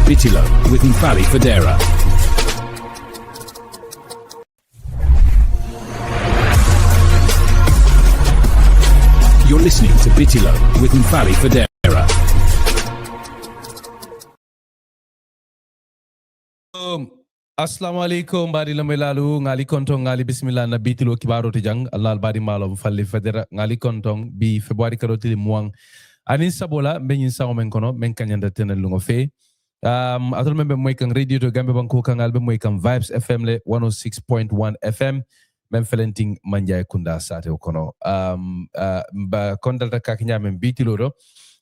Bitilo with Mfali Fadera. You're listening to Bitilo with Mfali Fadera. Assalamu alaikum bari lamelalu ngali kontong ngali bismillah na Bitilo kibaro tijang Allah bari malo Mfali Fadera ngali kontong bi February karoti muang anin sabola benyin sa men kono men kanyanda tenel lungo fe atol membe moy kan radio to Gambia banko kan albe moy kan Vibes FM le 106.1 FM men felenting manjay kunda sate kono ba kondalta kak nyamen Bitilo do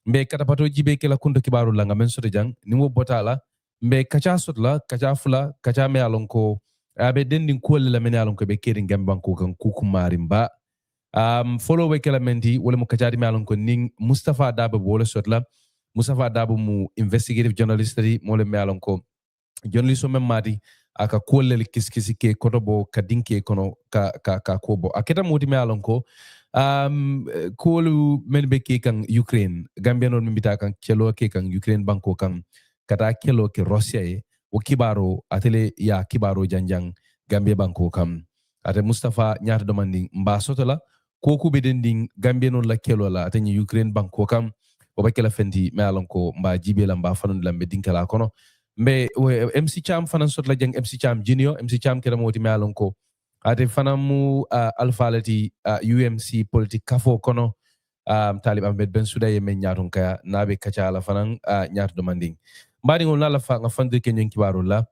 mbe katapato jibe kala kunda kibaro langa men soto jang ni mo botala mbe kacha sotla kacha fula kacha me alonko abe dendin kolle la men alonko be kerin Gambia banko kan kukumari mba follow we kala menti wala mo kacha me alonko ning Mustapha Darboe wala sotla Mustapha Darboe mu investigative journalist mo le me alonko journalist o memmati aka kolle kiskisi ke kotobo kadinke kono ka kobo aketa moti me alonko kolu men be ke kan Ukraine Gambian on mbita kan kelo ke kan Ukraine banko kan kata kelo ke Russia e o kibaro atele ya kibaro janjang Gambia banko kam ate Mustapha nyaata demanding mba sotola koku be dending Gambia non la kelo la ate Ukraine banko kam o bakela fendi me alonko mba jibela mba fanon lambe dinkala kono mbe MC Cham fanan sotla jang MC Cham Junior MC Cham kera moti me alonko ate fanamu alfalati UMC politique kafo kono Talib Ahmed Bensouda ye men nyaaton kaya nabe kacha ala fanan nyaato demanding mbadi ngol nala fa nga fandi ke nyen kibaro la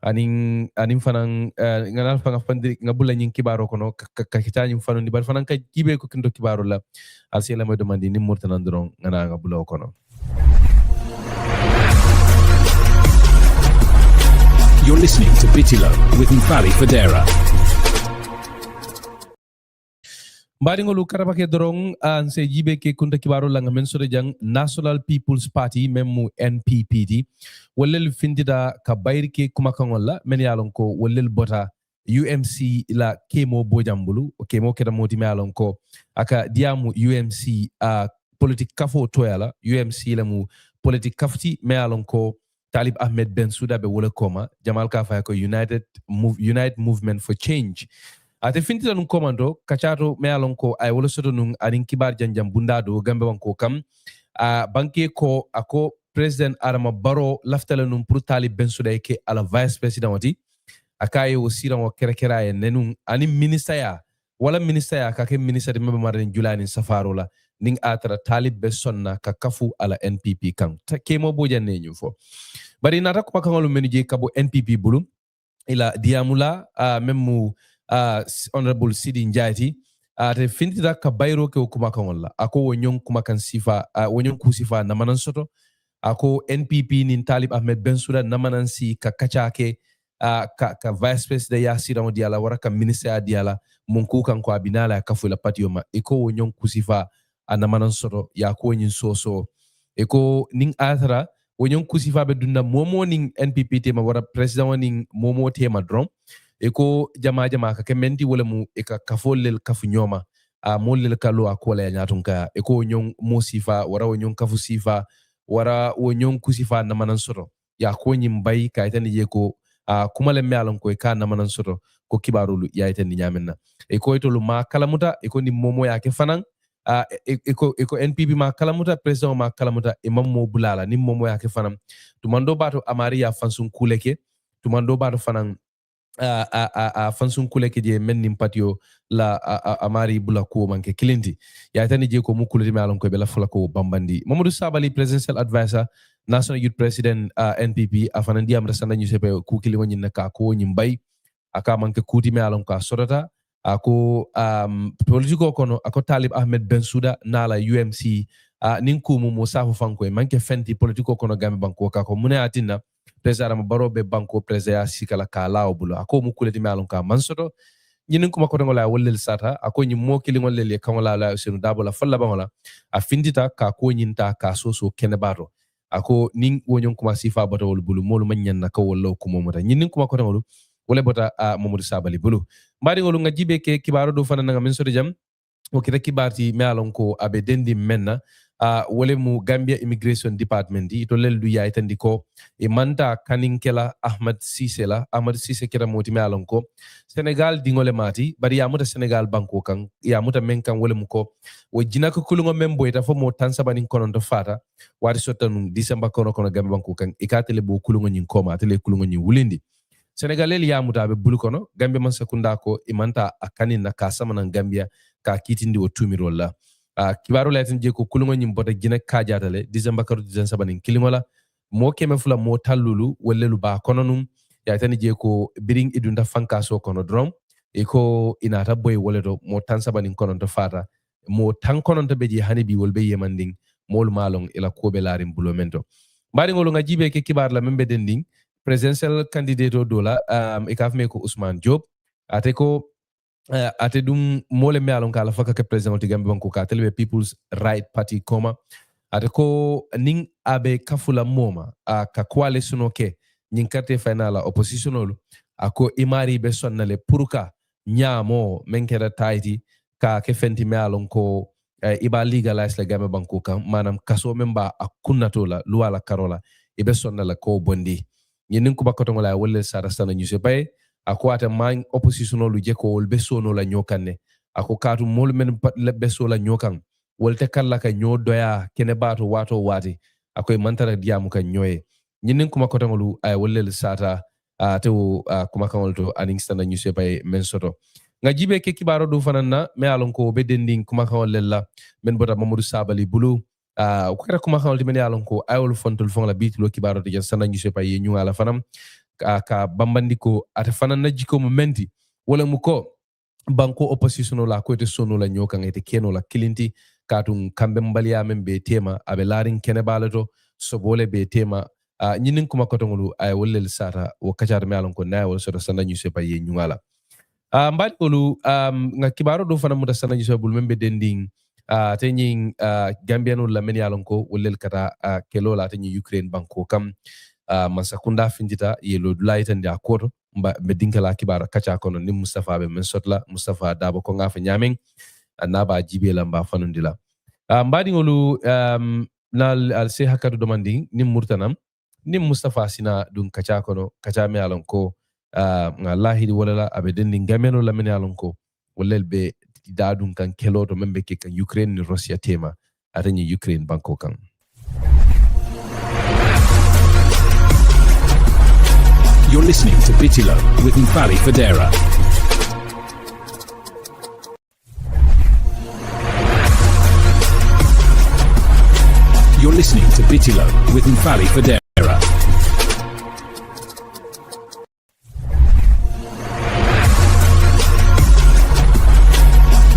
anin fanan ngal fa nga fandi ngabula nyen kibaro kono ka kitani fanan di bar fanan ka jibe ko kindo kibaro la asela mo demandi ni murtanan dron ngana ngabula kono. You're listening to Bitilo with Mfali Fadera. Mbadi ngolu karabake dorong anse jibe ke kunta kibaro langa men sore jang National People's Party memu NPPD walel findida ka bayri ke kuma kangolla men yalon ko walel bota UMC la kemo bojambulu kemo keda moti me yalon ko aka diamu UMC politique kafo toyala UMC la mu politique kafti me yalon ko Talib Ahmed Bensouda be wole koma Jamal Kafa ko United Movement for Change ate finti nun komando kachato me alon ko ay wala soto nun anin kibar janjam bundado gambe wanko kam banke ko ako president Adama Barrow laftala nun pour Talib Bensouda ke ala vice president wati akaye o siran o kerekera e nenun anin ministaya wala ministaya ka ke ministère mebe marin julani safaro la ning atra Talib Bensonna ka kafu ala NPP kan kemo bojanne nyum fo bari nata ko makangolu menuje kabo NPP bulu ila diamula memu honorable Sidi Njati te fintida ka bayro ke kuma kan wala ako wonyon kuma kan sifa wonyon ku sifa namanan soto ako NPP nin Talib Ahmed Bensouda namanan si ka kacha ke ka vice president ya sira mo diala wara ka minister diala munku kan ko abinala ka fula patioma eko wonyon ku sifa namanan soto ya ko nyin soso eko ning athara wonyon ku sifa be dunda momo ning NPP tema wara president ning momo tema drum eko jama ka kementi wala mu eka kafolel kafu nyoma mollel kalo akola ya nyatun ka eko nyon mo sifa wara wonyon kafu sifa wara wonyon kusifa na manan soro ya ko nyimbai ka itani je ko kuma le mealon ko ka na manan soro ko kibarulu ya itani nyamenna eko itolu ma kalamuta eko ni momo ya ke fanan eko NPP ma kalamuta president ma kalamuta imam mo bulala ni momo ya ke fanan tumando bato amaria fansun kuleke tumando bato fanan fansun kuleke je men nimpatio la amari bula ko manke kilinti ya tani je ko mu kulati me alon ko be la fala ko bambandi Mamadou Sabali presidential advisor national youth president NPP afanandi am rasana ñu sepe ku kili woni naka ko nyimbay aka manke kuti me alon ka sodata ako politiko kono ako Talib Ahmed Bensouda nala UMC ninku mu safu fanko manke fenti politiko kono gambe banko ka ko mune atina president Adama Barrow be banko president sikala ka lawo bulo ako mu kuleti me alon ka mansoto ñinin kuma ko ngola wollel sata ako ñi mo kili ngollel e kangola la senu dabola falla bangola a findita ka ko ñinta ka soso kene bato ako nin wonyon kuma sifa bato wol bulu molu manyan na ka wollo kuma mota ñinin kuma ko ngolu wala bota Mamadou Sabali bulu mbadi ngolu ngajibe ke kibaro do fana nga men so jam o kita kibarti me alon ko abe dendi menna wole mu Gambia Immigration Department ito lel du yaay tandi ko e manta kaninkela Ahmad Cissé kira moti me alon ko Senegal dingole mati bari ya muta Senegal banko kan ya muta men kan wole mu ko wo jina ko kulungo membo ita fo mo tansabani kono to fata wari sotanu December kono Gambia banko kan ikatele bo kulungo nyin koma tele kulungo nyin wulindi Senegalel ya muta be bulu kono Gambia man sekunda ko imanta akani na kasama na Gambia ka kitindi o tumirolla kibaro la tin je ko kulungo nyim bota gina kajatale December karo dizen sabanin kilimola mo keme fula mo tallulu wallelu ba kononum ya tan je ko biring idunda fanka so kono drum e ko inata boy woledo mo tan sabanin kono to fata mo tan kono to beji hani bi wolbe yemanding mol malong ila ko be larim bulomento mari ngolo ngajibe ke kibar la membe dending presidential candidate dola e kafme ko Ousmane Diop ate ko ate dum mole me alon kala faka ke president ti Gambia banko ka telebe People's Right Party koma ate ko ning abe kafula moma ka coalition ke nin carte finala oppositionolu ako imari be sonnale puruka nyamo menkera taiti ka ke fenti me alon ko iba legalize le Gambia banko kan manam kaso memba akunnato la luala karola ibe sonnala ko bondi nin ko bakoto ngola wolle sara sana nyuse bay ako ata man oppositionolu je ko wol besono la nyokanne ako katu mol men le beso la nyokan wolte kala ka nyo doya kene bato wato wati ako mantara diamu kan nyoye nyinin kuma ko tangolu ay wolle sata te kuma kan wolto aning stana nyuse bay men soto ngajibe ke kibaro do fananna me alon ko be dending kuma kan wolle men bota Mamadou Sabali bulu ko kata kuma kan wolto men alon ko ay wol fontul fon la Bitilo kibaro de stana nyuse bay nyu ala fanam ka bambandiko ata fanan na jiko mo menti wala mu ko banko opposition la ko te sono la nyoka ngete keno la kilinti katum kambe mbaliya men be tema abe larin kene balato so bole be tema nyinin kuma ko tongulu ay wolle sata wo kacar me alon ko na wala so sanda nyu se paye nyungala mbadi olu nga kibaro do fana muta sanda nyu se bul membe dending te nyin Gambian la men yalon ko wolle kata kelo la te nyi Ukraine banko kam masakunda findita yelo dulaita ndi akoto be dinkala kibara kacha kono ni Mustapha be men sotla Mustapha Darboe ko ngafa nyamen anaba jibela mba fanundila mbadi ngolu na al se hakadu domanding ni murtanam ni Mustapha sina dun kacha kono kacha me alon ko wallahi wala abe dendi ngameno la men alon ko wallel be dadun kan keloto membe ke kan Ukraine ni Russia tema atani Ukraine banko kan. You're listening to Bitilo with Mfali Fadera. You're listening to Bitilo with Mfali Fadera.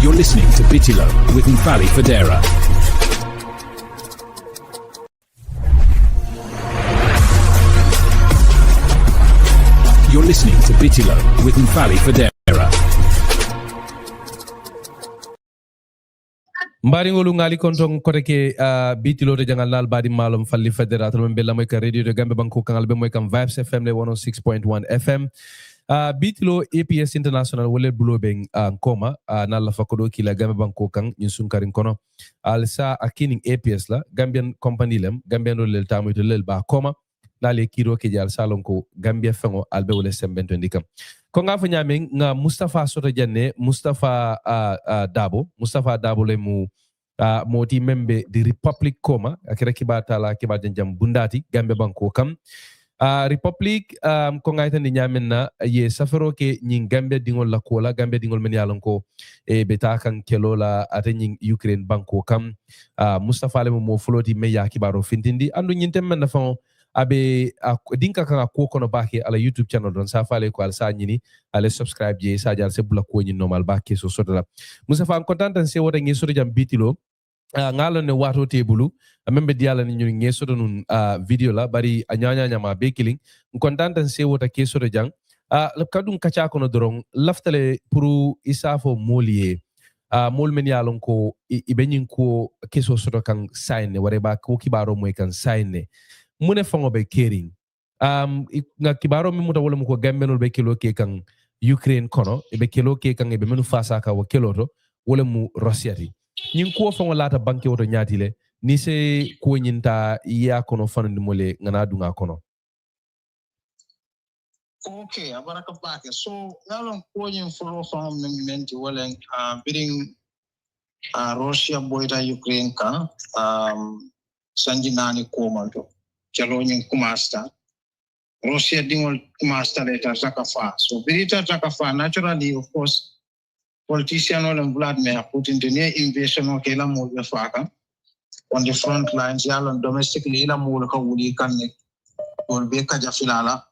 You're listening to Bitilo with Mfali Fadera. You're listening to Bitilo with Mfali Fadera. Mbari ngolu ngali kontong koteke Bitilo de jangal nal badi malum Mfali Fadera to mbella moy ka radio de Gambia banko kangal be moy kam Vibes FM le 106.1 FM. Bitilo APS International wole bulobeng koma na la fakodo kila Gambia banko kan nyin sunkarin kono alsa akining APS la Gambian company lem Gambian lel tamu to lel ba koma nale kiro ke jal salon ko Gambia fengo albe wole sembento ndikam ko nga fa nyame nga Mustapha soto janne Mustapha Darboe le mu moti membe di Republic koma akira kibata la kiba janjam bundati Gambia banko kam Republic ko nga tan nyame na ye safaro ke nyin Gambia dingol la kola Gambia dingol men yalon ko e beta kan kelola ata nyin Ukraine banko kam Mustapha le mo floti me ya kibaro fintindi andu nyin temmen na fa abe dinka kan ko kono bake ala YouTube channel don sa fale ko al sa nyini ale subscribe je sa jar se bula ko nyi normal bake so sodala Musa fa content tan se woda ngi sodo jam Bitilo ngalo ne wato tebulu membe diala ni ngi ngi sodo nun video la bari anyanya nyama be killing content tan se woda ke sodo jang le kadum kacha kono dorong laftale pour isafo molier mol men yalon ko ibenyin ko keso sodo kan sign ware ba ko kibaro moy kan sign mune fango be caring nga kibaro mi muta wala mu ko Gambianol be kilo ke kan Ukraine kono e be kilo ke kan e be menu fasa ka wa kilo to wala mu Russia ti nyin ko fango lata banke woto nyaati le ni se ko nyinta ya kono fanandi mole ngana dunga kono. Okay, abaraka bake. So nalon ko nyin follow from menti wala bidding Russia boyta Ukraine ka sanji nani komanto chalo nyin kumasta Russia dingol kumasta leta takafa. So birita takafa naturally of course politician and Vladimir Putin the near invasion of Kela Mulbe Faka on the front lines, Yalon domestically, La Mulka Wuli Kanek, or Beka Jafilala,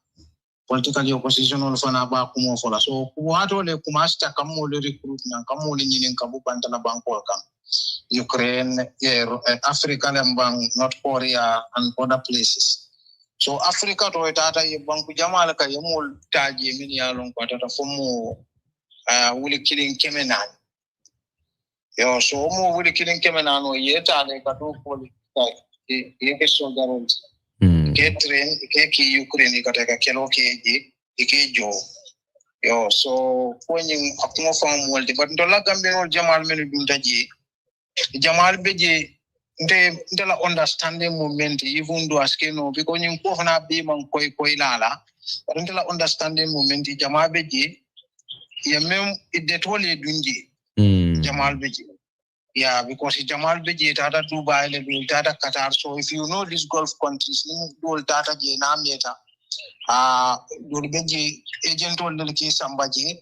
political opposition on Fanaba Kumofola. So, what all the Kumasta Kamuli recruitment, Kamuli in Kabu Pantana Bankolka, Ukraine, Africa, and North Korea, and other places. So, Africa to Tata, Banku Jamalaka, Yamul Taji, Minialon, Patata Fomo, Wuli killing Kemenan. Yo, so mo wili killing kemenano yeta ne kadu poli ke soldaron ke train ke ki Ukraine ka taka kelo ke ke jo yo so poñing akuma fam wolde but ndola gambe no jamal men dunta ji jamal beje nte la understanding moment even do askeno because nyin ko na be man koy lala but nte la understanding moment jamal beje ya mem ide tole dunji Jamal Beji. Yeah, because Jamal Beji tata Dubai le tata Qatar. So if you know these Gulf countries, do tata je na meta. Do Beji agent ol le ki sambaji.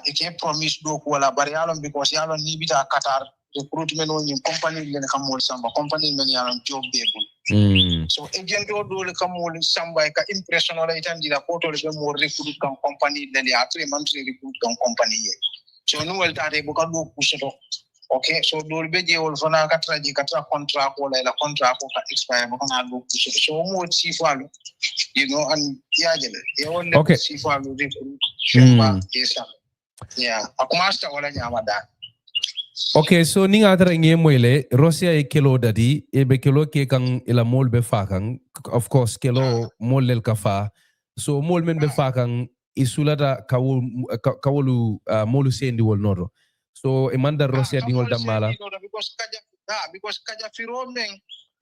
Ike promise do wala bari yalon because yalon ni bita Qatar recruitment on company le kamol samba company men yalon job bebul. So agent do le kamol samba ka impression ola itandi la photo le mo recruit kan company le ya 3 months recruit kan company ye. So no well tare buka do pushito. Okay, so do beje wol fana katra contract wala la contract ko expire buka na do pushito. So mo sifalu, you know, and yajele. E won le sifalu recruit shamba esa. Yeah, akumasta wala nyamada. Okay, so ninga atara nge moile Russia e kelo dadi e be kelo ke kan ila mol be fakan of course kelo mol lel kafa so mol men be fakan isulata kawolu molu sendi wol nodo so e manda Russia dingol damala because kaja firo men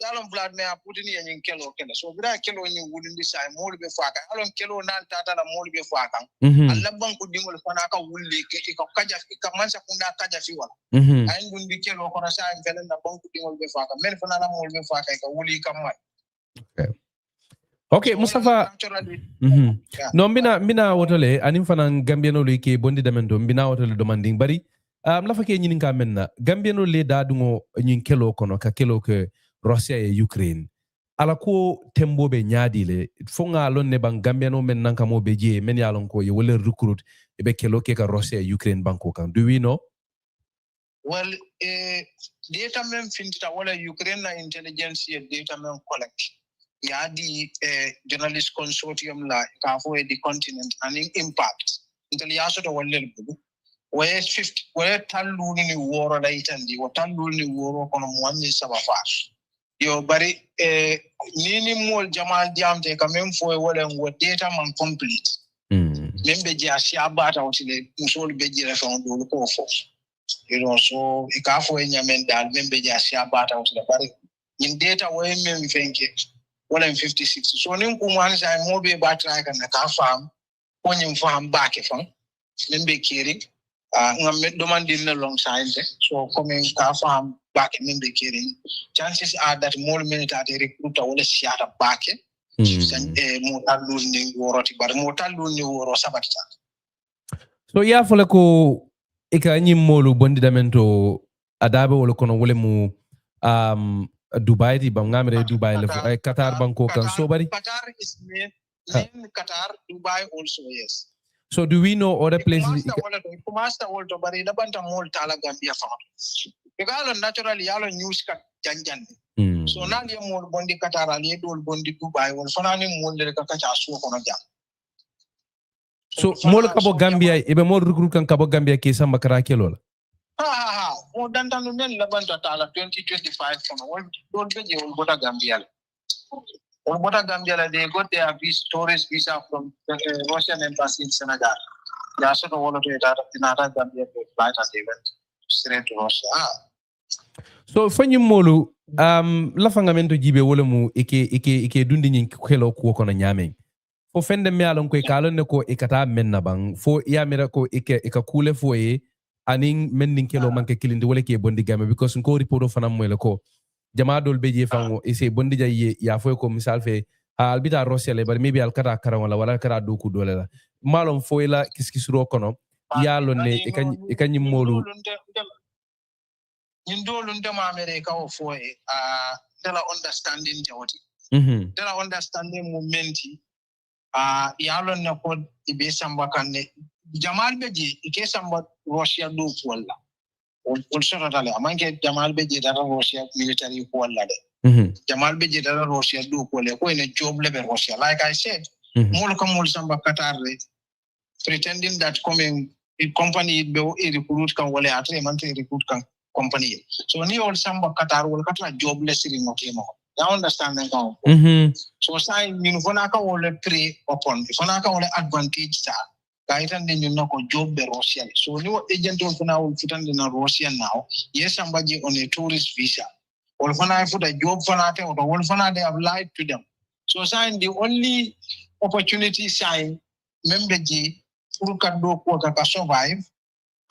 yalon Vladimir Putin yen kelo so bra kelo nyi wulindi sai mol be fakan alon kelo nan tata la mol be fakan alla banku dingol fana ka wulli ke ko kaja ka mansa kunda kaja fi wala ay ngundi kelo ko na sai felen na banku dingol be fakan men fana la mol be fakan ka wuli kam mai Okay, Mustapha. No, mina wotole anim fanan Gambiano le ke bondi damendo mina wotole demanding bari la fa ke nyinin ka menna Gambiano le dadungo nyin kelo kono ka kelo ke Russia e Ukraine ala ko tembo be nyaadi le fonga lon ne bang Gambiano men nanka mo be je men yalon ko ye wala recruit e be kelo ke ka Russia e Ukraine banko kan do we know? Well, data men finta wala Ukraine na intelligence data men collect. Yeah, the journalist consortium la kafo the continent and impact. Until ya sort of one little bit. Where talu ni woro la itandi, what talu ni woro kono mwani sabafash. Yo, bari nini mol jamal jamte kamem fo wala ngo data man complete. Membe ji asiabata otile musol beji la fon do ko fo. You know, so ikafo enyamen dal membe ji asiabata otile bari in data way mem fenke. 156 so nin ku man sai mo be ba try kan ka fam ko nyim fam ba ke fam min be kiri ngam me demanding na long side so coming ka fam ba ke min be kiri chances are that more minute at recruiter wala siata ba ke san mo talu ni woroti bar mo talu ni woro sabata so ya fole ko ika nyim molu bondi damento adabe wala kono wala mu Dubai di bang ngamre Dubai le Qatar banko kan so bari Qatar is main Qatar Dubai also yes so do we know other places master also bari da banta mol tala Gambia fa because naturally yalo news ka janjan so na le mol bondi Qatar ali dol bondi Dubai wol fanani mol le ka cha so kono jam so mol ka bo Gambia ibe mol recruit kan ka bo Gambia ke samba kara kelola more than men labanta tala 2025 kono don't be on bota Gambia on bota Gambia they got their tourist visa from the Russian embassy in Senegal they also don't want to data in Gambia to flight and they went straight to Russia So fanyi molu la fangamento jibe wala mu ike dundi nyin kelo ko kono nyame. Fo fende me alon ko kalon ne ko ikata menna bang fo ya mera ko ika kule fo ye anin mennin kelo manke kilindi wala ke bondi game because ko report fanam mo ko jama dol be je fango ese bondi jaye ya fo ko misal fe albita rosele bar maybe al kata karan wala kata doku dole la malon fo la kiskisuro kono ya lon ne ikanyi molu Indolun dema America o fo dela understanding jawti. Dela understanding momenti yalon na ko ibe samba kanne Jamal beji ike samba Russia do wala. Also totally amanke Jamal beji dara Russia military ko wala de. Jamal beji dara Russia do wala ko ina job level Russia. Like I said, mol kam mol samba Qatar pretending that coming company be recruit kan wala atre man recruit kan company. So ni all samba Qatar wala Qatar jobless ring okay mo. You understand that now? So say min fona ka wala prey upon fona ka wala advantage sa kahit hindi nyo ko job be Russian. So ni agent fona wala futan din na Russian now. Yes, somebody on a tourist visa. Wala fona for the job fona te wala fona they have lied to them. So say the only opportunity sign member G Urukado Quota can survive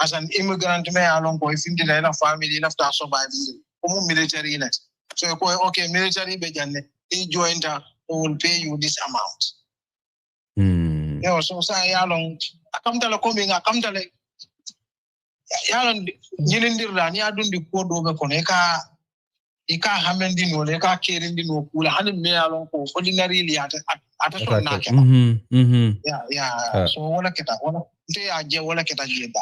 as an immigrant may along go if the line of family left to survive military net. So okay, military bejan he joined who will pay you this amount. You know, so say along come to the coming, I come to the Yalan Yindirani, I don't do code over Koneka. Ika hamendin no eka kerindin no kula hanin me along ko ordinarily at so na so wala kita wala te aje wala kita jeda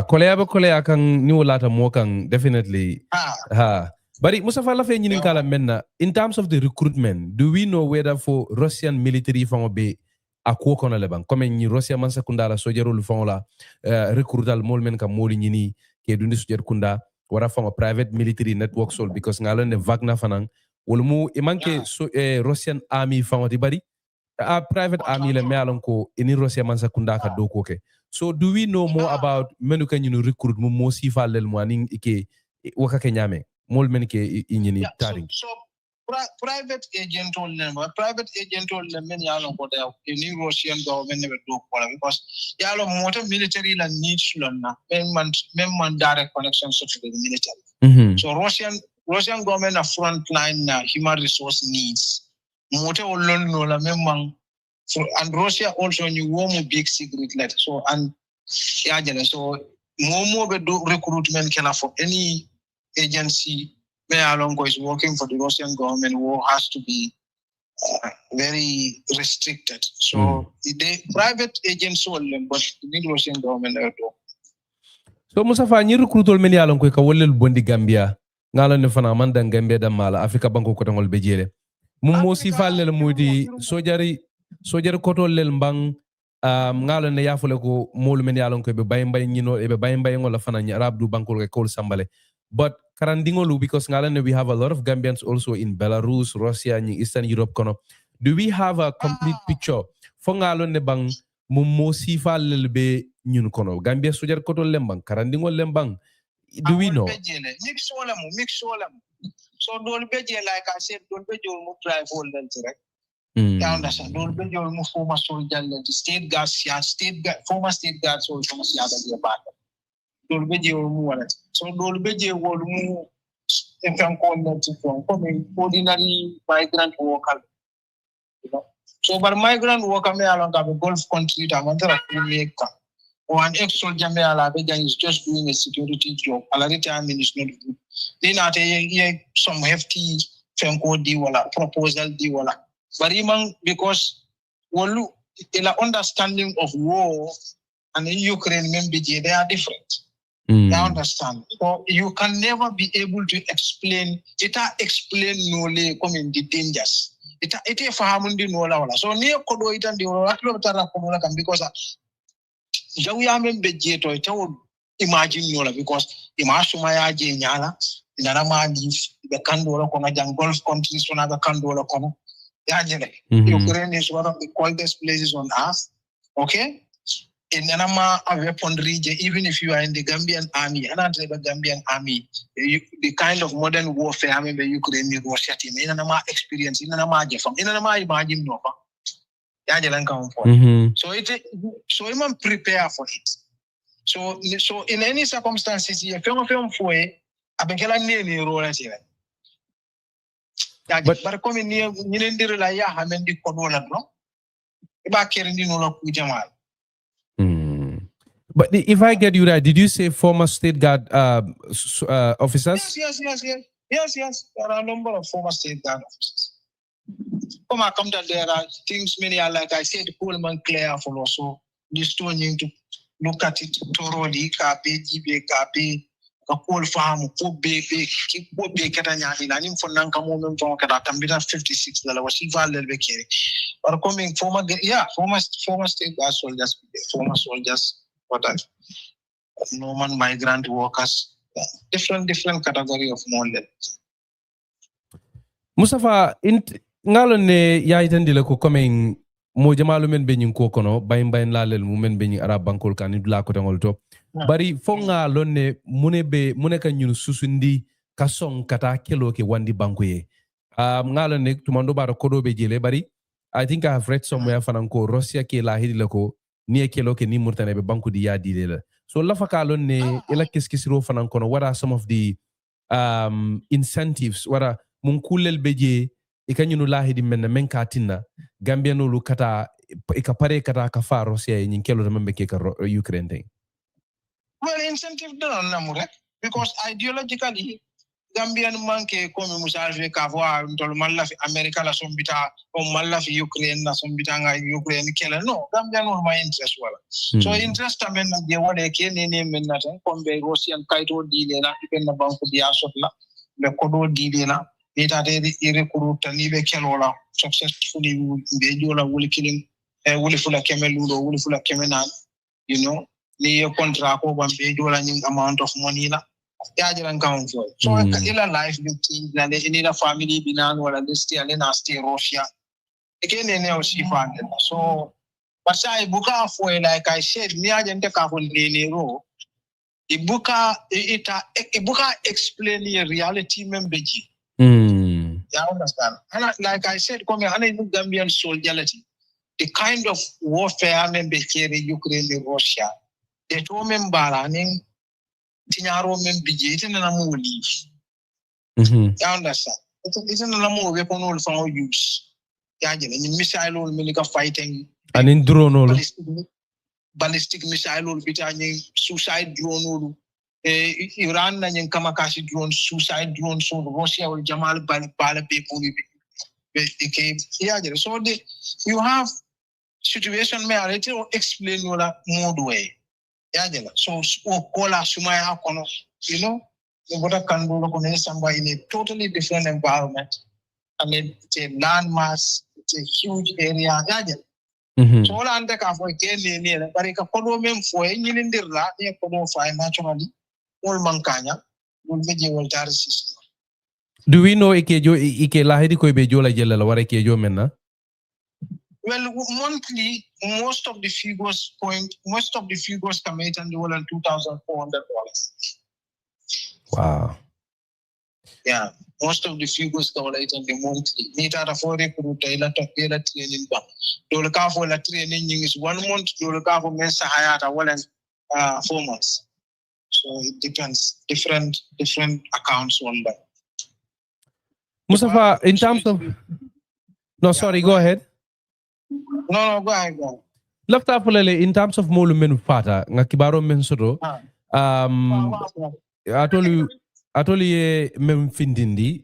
kolea kan ni wala ta mo kan definitely bari Mustapha la fe nyinin kala menna in terms of the recruitment do we know whether for Russian military fango be akwo kono leban comme ni Russia man sekundala sojerul fango la recruital mol men kam moli nyini ke dundi sojer kunda wara from a private military network sol because ngalon ne Wagner fanan wolmu imanke Russian army fangoti bari a private army le mealon ko ini Russia man sakunda ka doko ke so do we know more about menu kan you recruit mo sifa lel mo anin ike waka ke nyame mol men ke inyini taring so private agent all men yalon ko da ini Russian government never do ko because yalon motor military la needs lonna men direct connections to the military so Russian government a frontline human resource needs motor lon no la men and Russia also new warm big secret let so and so more be do recruitment can for any agency Alongo is working for the Russian government who has to be very restricted. So the private agents will but the Russian government do. So Mustapha ni recruitol men Alongo ka wolel bondi Gambia ngala ne fana man dan Gambia da mala Africa banko ko tangol be jele mum mo si fallel mudi sojari kotol lel mbang ngala ne yafule ko mol men Alongo be bay nyino e be bay ngol fana ni arab du banko ko kol sambale but karandingolu because ngalane we have a lot of Gambians also in Belarus, Russia, and Eastern Europe kono. Do we have a complete picture? Fo ngalone bang mo sifa lelbe nyun kono. Gambia sojar koto lembang, karandingol lembang. Do we know? Mix wala mo. So dol beje like I said, dol beje mo drive all that direct. You understand? Dol beje mo former soldier state guards, former state guards also must yada ba. Dolbeje mu wala so dolbeje wol mu en kan ko net from comme ordinary migrant worker you know so but migrant worker me along the Gulf country ta mantara kumeka or an ex-soldier me ala be is just doing a security job ala time is not good then at some hefty fenko di wala proposal di wala but even because wolu ila understanding of war and Ukraine member they are different. You understand? So you can never be able to explain. No le come in the dangers. It fahamundi no la wala. So near kodo itan di wala kilo tara kodo la kan because jawi amen bejeto ita would imagine no la because imasuma ya je nyala inara mandi the kandola kono jang Gulf countries one the kandola kono ya jele. Ukraine is one of the coldest places on earth. Okay. in Anama a weapon region, even if you are in the Gambian army, and the Gambian army, the kind of modern warfare I mean the Ukraine Russia team, in Anama experience, in Anama Jeffam, in Anama imagine no. So even prepare for it. So in any circumstances, you film for it, I begin nearly roll at it. But coming near Nilindira, Hamendi Kodola, no? About carrying no Jamal. But if I get you right, did you say former state guard officers? Yes. There are a number of former state guard officers. Come that there are things many are like I said, Coleman Clare for also this turning to look at it thoroughly, copy, GB, copy, a whole farm, keep big Catania, and for Nanka moment from Catamita $56 was evaluated. Or coming former state guard soldiers, former soldiers, Norman migrant workers, different category of model. Mustapha, ngalon ne yaitandile ko coming mo jamalu men beñin ko kono bayin lalel mu men beñin arab bankol kan dula ko tangol to bari fo ngalon ne mune ka ñun susundi ka song kata kelo ke wandi bankuye ngalon ne tumando bara kodo be jele bari I think I have read somewhere fananko Russia ke la hidile ko ni kelo ke ni murtane be banku di ya dile so la fakalon ne ela keskisiro fananko what are some of the incentives wara mun kulel beje ikanyunu lahidi men katina Gambian ulu kata ikapare kata kafa Russia nyin kelo tambe ke ka Ukraine thing. Well, incentive don't namure because ideologically Gambian manke comme musalve kavwa ndol malla fi America la sombita o malla fi Ukraine la sombita nga Ukraine kela no Gambian no my interest wala so interest amen na de wala ke ne men na tan kombe Russian kaito dile na ipen na banku dia sotla be kodo dile na eta de recruit ni be kelola successfully be jola wuli killing wuli fula kemeludo wuli fula kemena you know ni contract ko ban be jola ning amount of money la yajiran count for so ila life be change na de ni la family binan wala de stay na stay Russia again ne o sifan so but sai buka for like I said ni agente ka ko ni ro ibuka explain the reality membeji. You understand? And like I said, Gambian soldierity, the kind of warfare member carry Ukraine, Russia, the two member running Tinaro membiji, it's in a more leave. You understand? It's in a more weapon all for use. Missile all military fighting. And in drone ballistic missile bitani suicide drone Iran na yung kamakashi drone suicide drone so Russia or Jamal bala people so you have situation may already explain wala mode way so kola sumaya kono you know the water can go somewhere in a totally different environment. I mean it's a landmass, it's a huge area so all ante ka fo ke ni bari ka kodo mem fo e nyilindirla e kodo fa naturally all mankanya dul beje wol tar system. Do we know ike lahidi ko be jola jella wara ke jo menna? Well, monthly most of the figures come out and all $2,400. Wow. Yeah, most of the figures come out and the monthly. Nita for recruit ila tokela training ba. Dole ka for la training is 1 month, dole ka for mensa hayata wala 4 months. So it depends. Different accounts on that. Mustapha, in terms of no, sorry, go ahead. No, go ahead. Lafta fulele in terms of molu menu fata nga kibaro mensodo atolu ye mem findindi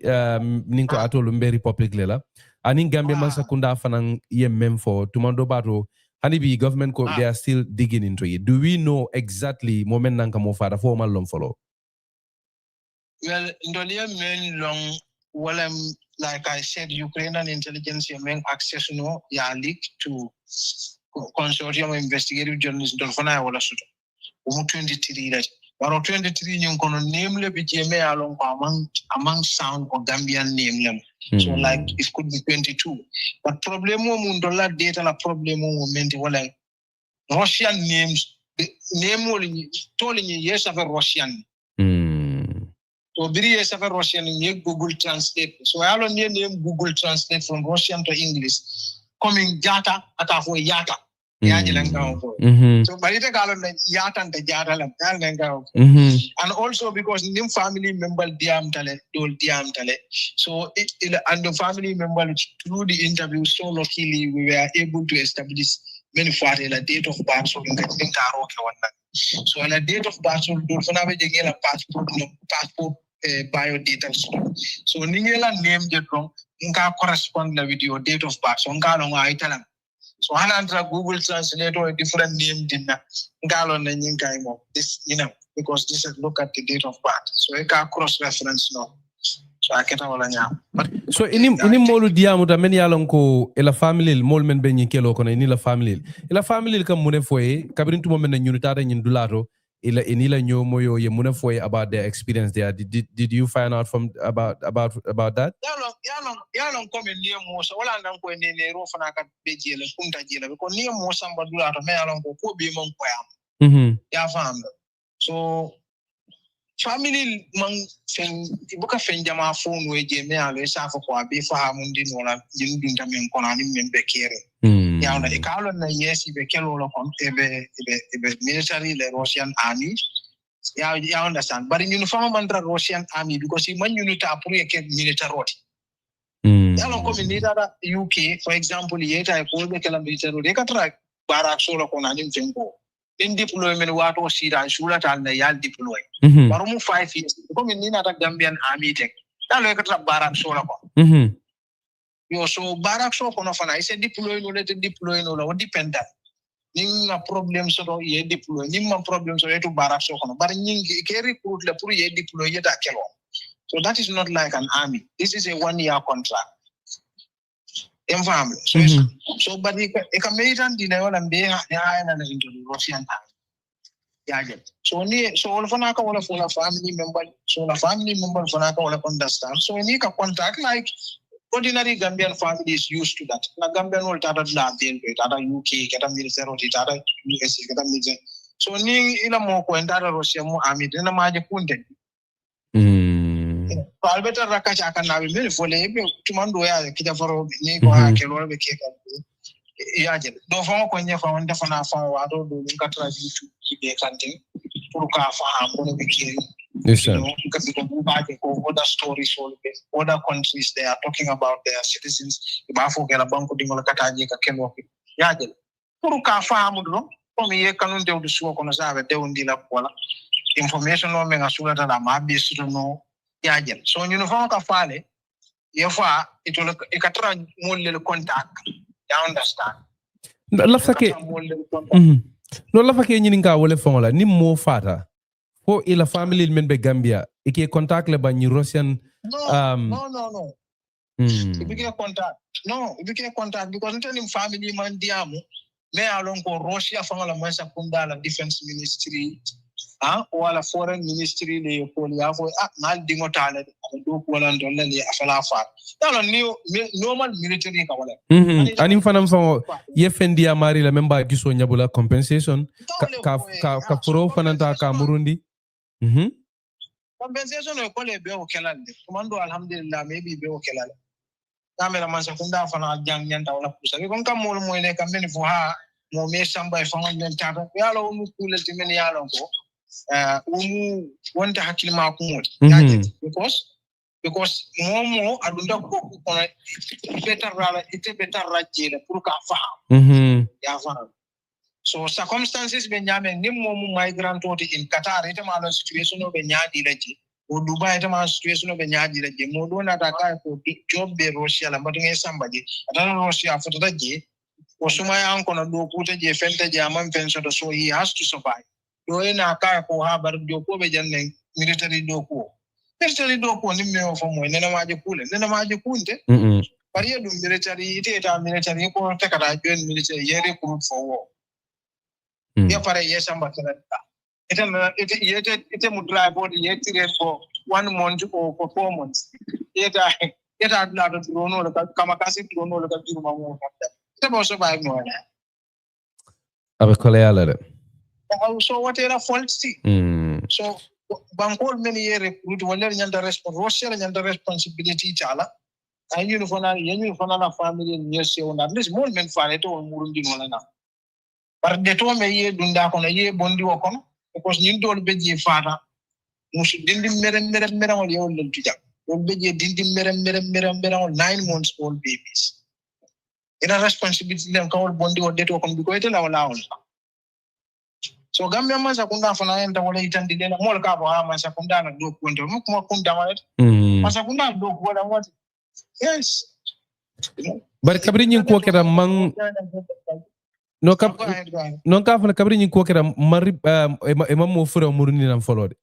ninko atolu mberi public lela anin Gambia man sakunda fanang ye mem for tumando bato hanibi government ko they are still digging into it. Do we know exactly moment nanka mo fata formal long follow? Well, ndoliya men long well like I said, Ukrainian intelligence men access no ya leak to consortium investigative journalism dolfana wala suto. 23 that. But 23 yung kono name le bijeme along among sound or Gambian name them. So like it could be 22. But problem mo mundola data la problem mo menti wala Russian names, name only telling you yes of a Russian. So very yes of a Russian in Google Translate. So I don't name Google Translate from Russian to English. Coming Jata at a Yata. So but it Yata and the Jata and also because nim family member diam tale dol diam tale. So and the family member through the interview so luckily we were able to establish many for a date of birth so in Karo. So on a date of birth so do for a passport bio data. So Ningela name the wrong nka correspond with your date of birth. So nka so Hanandra Google Translate or a different name dinner. Galon and Yinkaimo. This, because this is look at the date of birth. So I can cross reference now. So I can't all but so ini molu diamu da meni alonko ela family mol men benyi kelo kono ini la family kam mune foye kabirintu mo men nyunita da nyindulato ila inila nyo moyo ye mune foye about their experience there. Did you find out from about that? Yalong come near Mosa, all I'm going to Rofanaka Bejil, Punta Jilla, because near Mosa Badula, Melon, Kobe Monquam. Ya found. So family mang Ibuka Fenjama phone where Jamea, Safa, Bifa Hamundi, or Yundam Konani Membekere. Yana, a column, yes, if a Kello military, the Russian army. Yeah, you understand. But in uniform under Russian army, because when you need to approve military. Yalong come in UK, for example, yet I call the military. They can track Barak Sola Konanim Tempo. In deployment, what was she and Shulat and the Yal deploy. Barumu 5 years. Come in another Gambian army tech. Now look at Barak Sola. You so Barak Sola, I said deploy, no let it deploy, no dependent. Ninga problems so ye deploy nimma problems so to barak so kono bar nyingi ke recruit la pour ye deploy yeta kelo. So that is not like an army. This is a 1-year contract. Family. So but it can make and deny and be into the Russian army. So all fanaka all for a family member, so a family member fanaka all understand. So we need a contract like ordinary Gambian family is used to that. Na Gambian will tata la deal with other UK, get a military or tata US, get a military. So ni ila mo ko entara Russia mo army na maje kunde. Albeta rakacha kana be mele fole ebe tumando ya kita faro ni ko ha kelo be keka. Yaje. Do fa ko nya fa wonde fa na fa wa do nka tra YouTube ki kanting pour ka fa ko be kiri. Yes, sir. Because you can go back and go other stories, other countries, they are talking about their citizens. If I forget about Dingola Kataji, Kakenwaki, Yajel. Puruka Famudo, from here, Kanun de Suo Konaza, de Undila Pola. Information on Mengasula that I'm obvious to know Yajel. So, you know, Fale, Yafa, it will a Katra more little contact. You understand? Lafake, no Lafake Yininga will formula, ni more father. Ko ila family men be Gambia ike contact le ba ni Russian no ibike contact ibike contact because nten family man diamu me alon ko Russia fangala man sa kundala defense ministry wala foreign ministry le ko ya ko mal dingo tale do ko lan don le afala fa dalo ni normal military ka wala anim fanam fa yefendia mari la memba giso nyabula compensation ka pro fananta ka murundi compensation e kole be o kelande komando alhamdulillah maybe be o kelale kamera man sakunda fana jang nyanta wala pusa ko kam mo ne kam ne fo ha mo me samba e fanga den tata yalo mu kulati men yalo ko umu wonta hakilima ko mot because mo adunda ko kono better rajela pour ka fa ya fa. So circumstances be nyame ni momu migrant oti in Qatar ite ma situation no be nyaadi laji o Dubai ite ma situation no be nyaadi laji mo do na taka ko job be Russia la mbatu ngi sambaji atana Russia foto daji o suma yan kono do kuta je fente je amam pension so he has to survive do ina ka ko ha bar do ko be janne military do ko ni me o fomo nena maje kunte bari do military military ko te kada join military ye recruit for war. Ya para yes ambassador. It would drive body yet for 1 month or for 4 months. Yet I not to know the Kamakasi to know the Juma. It was survive more. Abe koleala. So what era faults? So bankol many year recruit wala nyanda responsibility chala. And you for na family yes on at least more men fare to murundi wala na. But de to me ye dunda kono ye bondi wakono because nyin do beje fata musu dindi mere wala yo lel tijak. Do beje dindi mere 9 months old babies. Ina responsibility them kawol bondi wadde to kono biko etela wala wala. So Gambia man sakunda fana enda wala itandi dena mol ka bo ha man sakunda na do kwento mu kuma kunda malet man sakunda do wala what yes bar kabri nyin ko kera man no ka fana kabri nyin ko kera mari e mo fura murni nan folode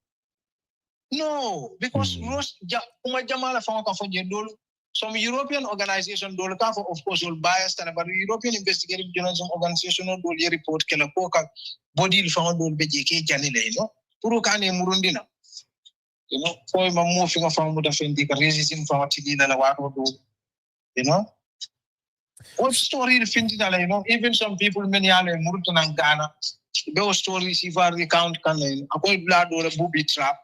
no because kuma jamala fanga ka foje dolu some European organization dolu ka of course will bias and but European Investigative Journalism Organization dolu report kala ko ka body fanga dolu beje ke janile no puru kane murundina you know foi ma mo finga fanga mu defendi ka resisting fanga tidina la wato do you know what story findina la you know even some people many ale murutuna Ghana those stories if I recount kan akoy blood or booby trap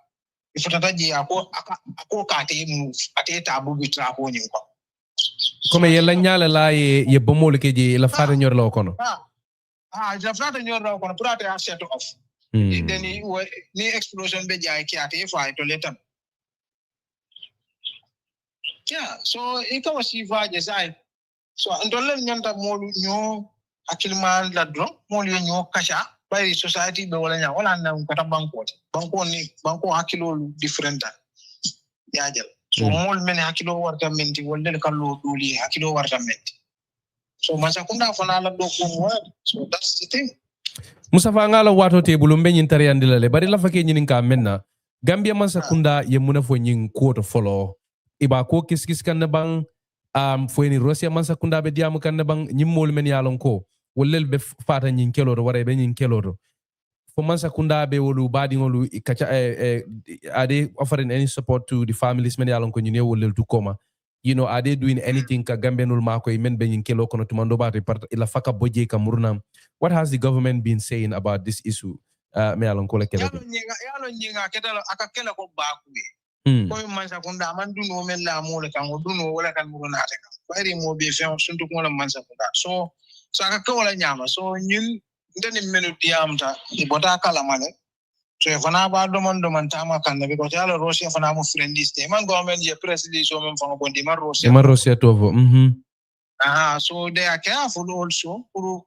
ifutataji ako kate move ateta booby trap woni ko comme yella nyala la ye bomol ke je la fara nyor la kono ja fata nyor la kono pour ate set off then ni explosion be jaay ki ate fa to letam yeah so ika wasi va je sai so ndole nyanta molu nyo akilman la dro molu nyo kasha by society be wala nya wala na kata banko hakilo different yaajal so mol men hakilo warta menti wala kallo duli hakilo warta menti so masakunda fana la do ko so that's the thing Mustapha ngala wato te bulum be nyin tari andila le bari la fake nyin ka menna Gambia masakunda ye muna fo nyin ko to follow iba ko kis kan bang fo ni Russia masakunda be diam kan bang nyim mol men yalon ko wollel be fata nyin keloro wara be nyin keloro fo masakunda be wolu badi ngolu kacha are they offering any support to the families men yalon ko nyine wollel to koma you know are they doing anything ka Gambianul ma ko men be nyin kelo kono tumando ba repart ila faka boje ka murna what has the government been saying about this issue me yalon ko le kele yalo nyinga kedalo akakela ko baku ko masakunda man duno men la mole kan duno wala kan murna ta kan bari mo be fe suntu ko la masakunda so aka wala nyama so ñun ndeni menu diamta ibota kala mane so fana ba do man tama kan be ko tala Russia fana mo friendiste man government je president so men fanga bondi man Russia to vo so they are careful also pour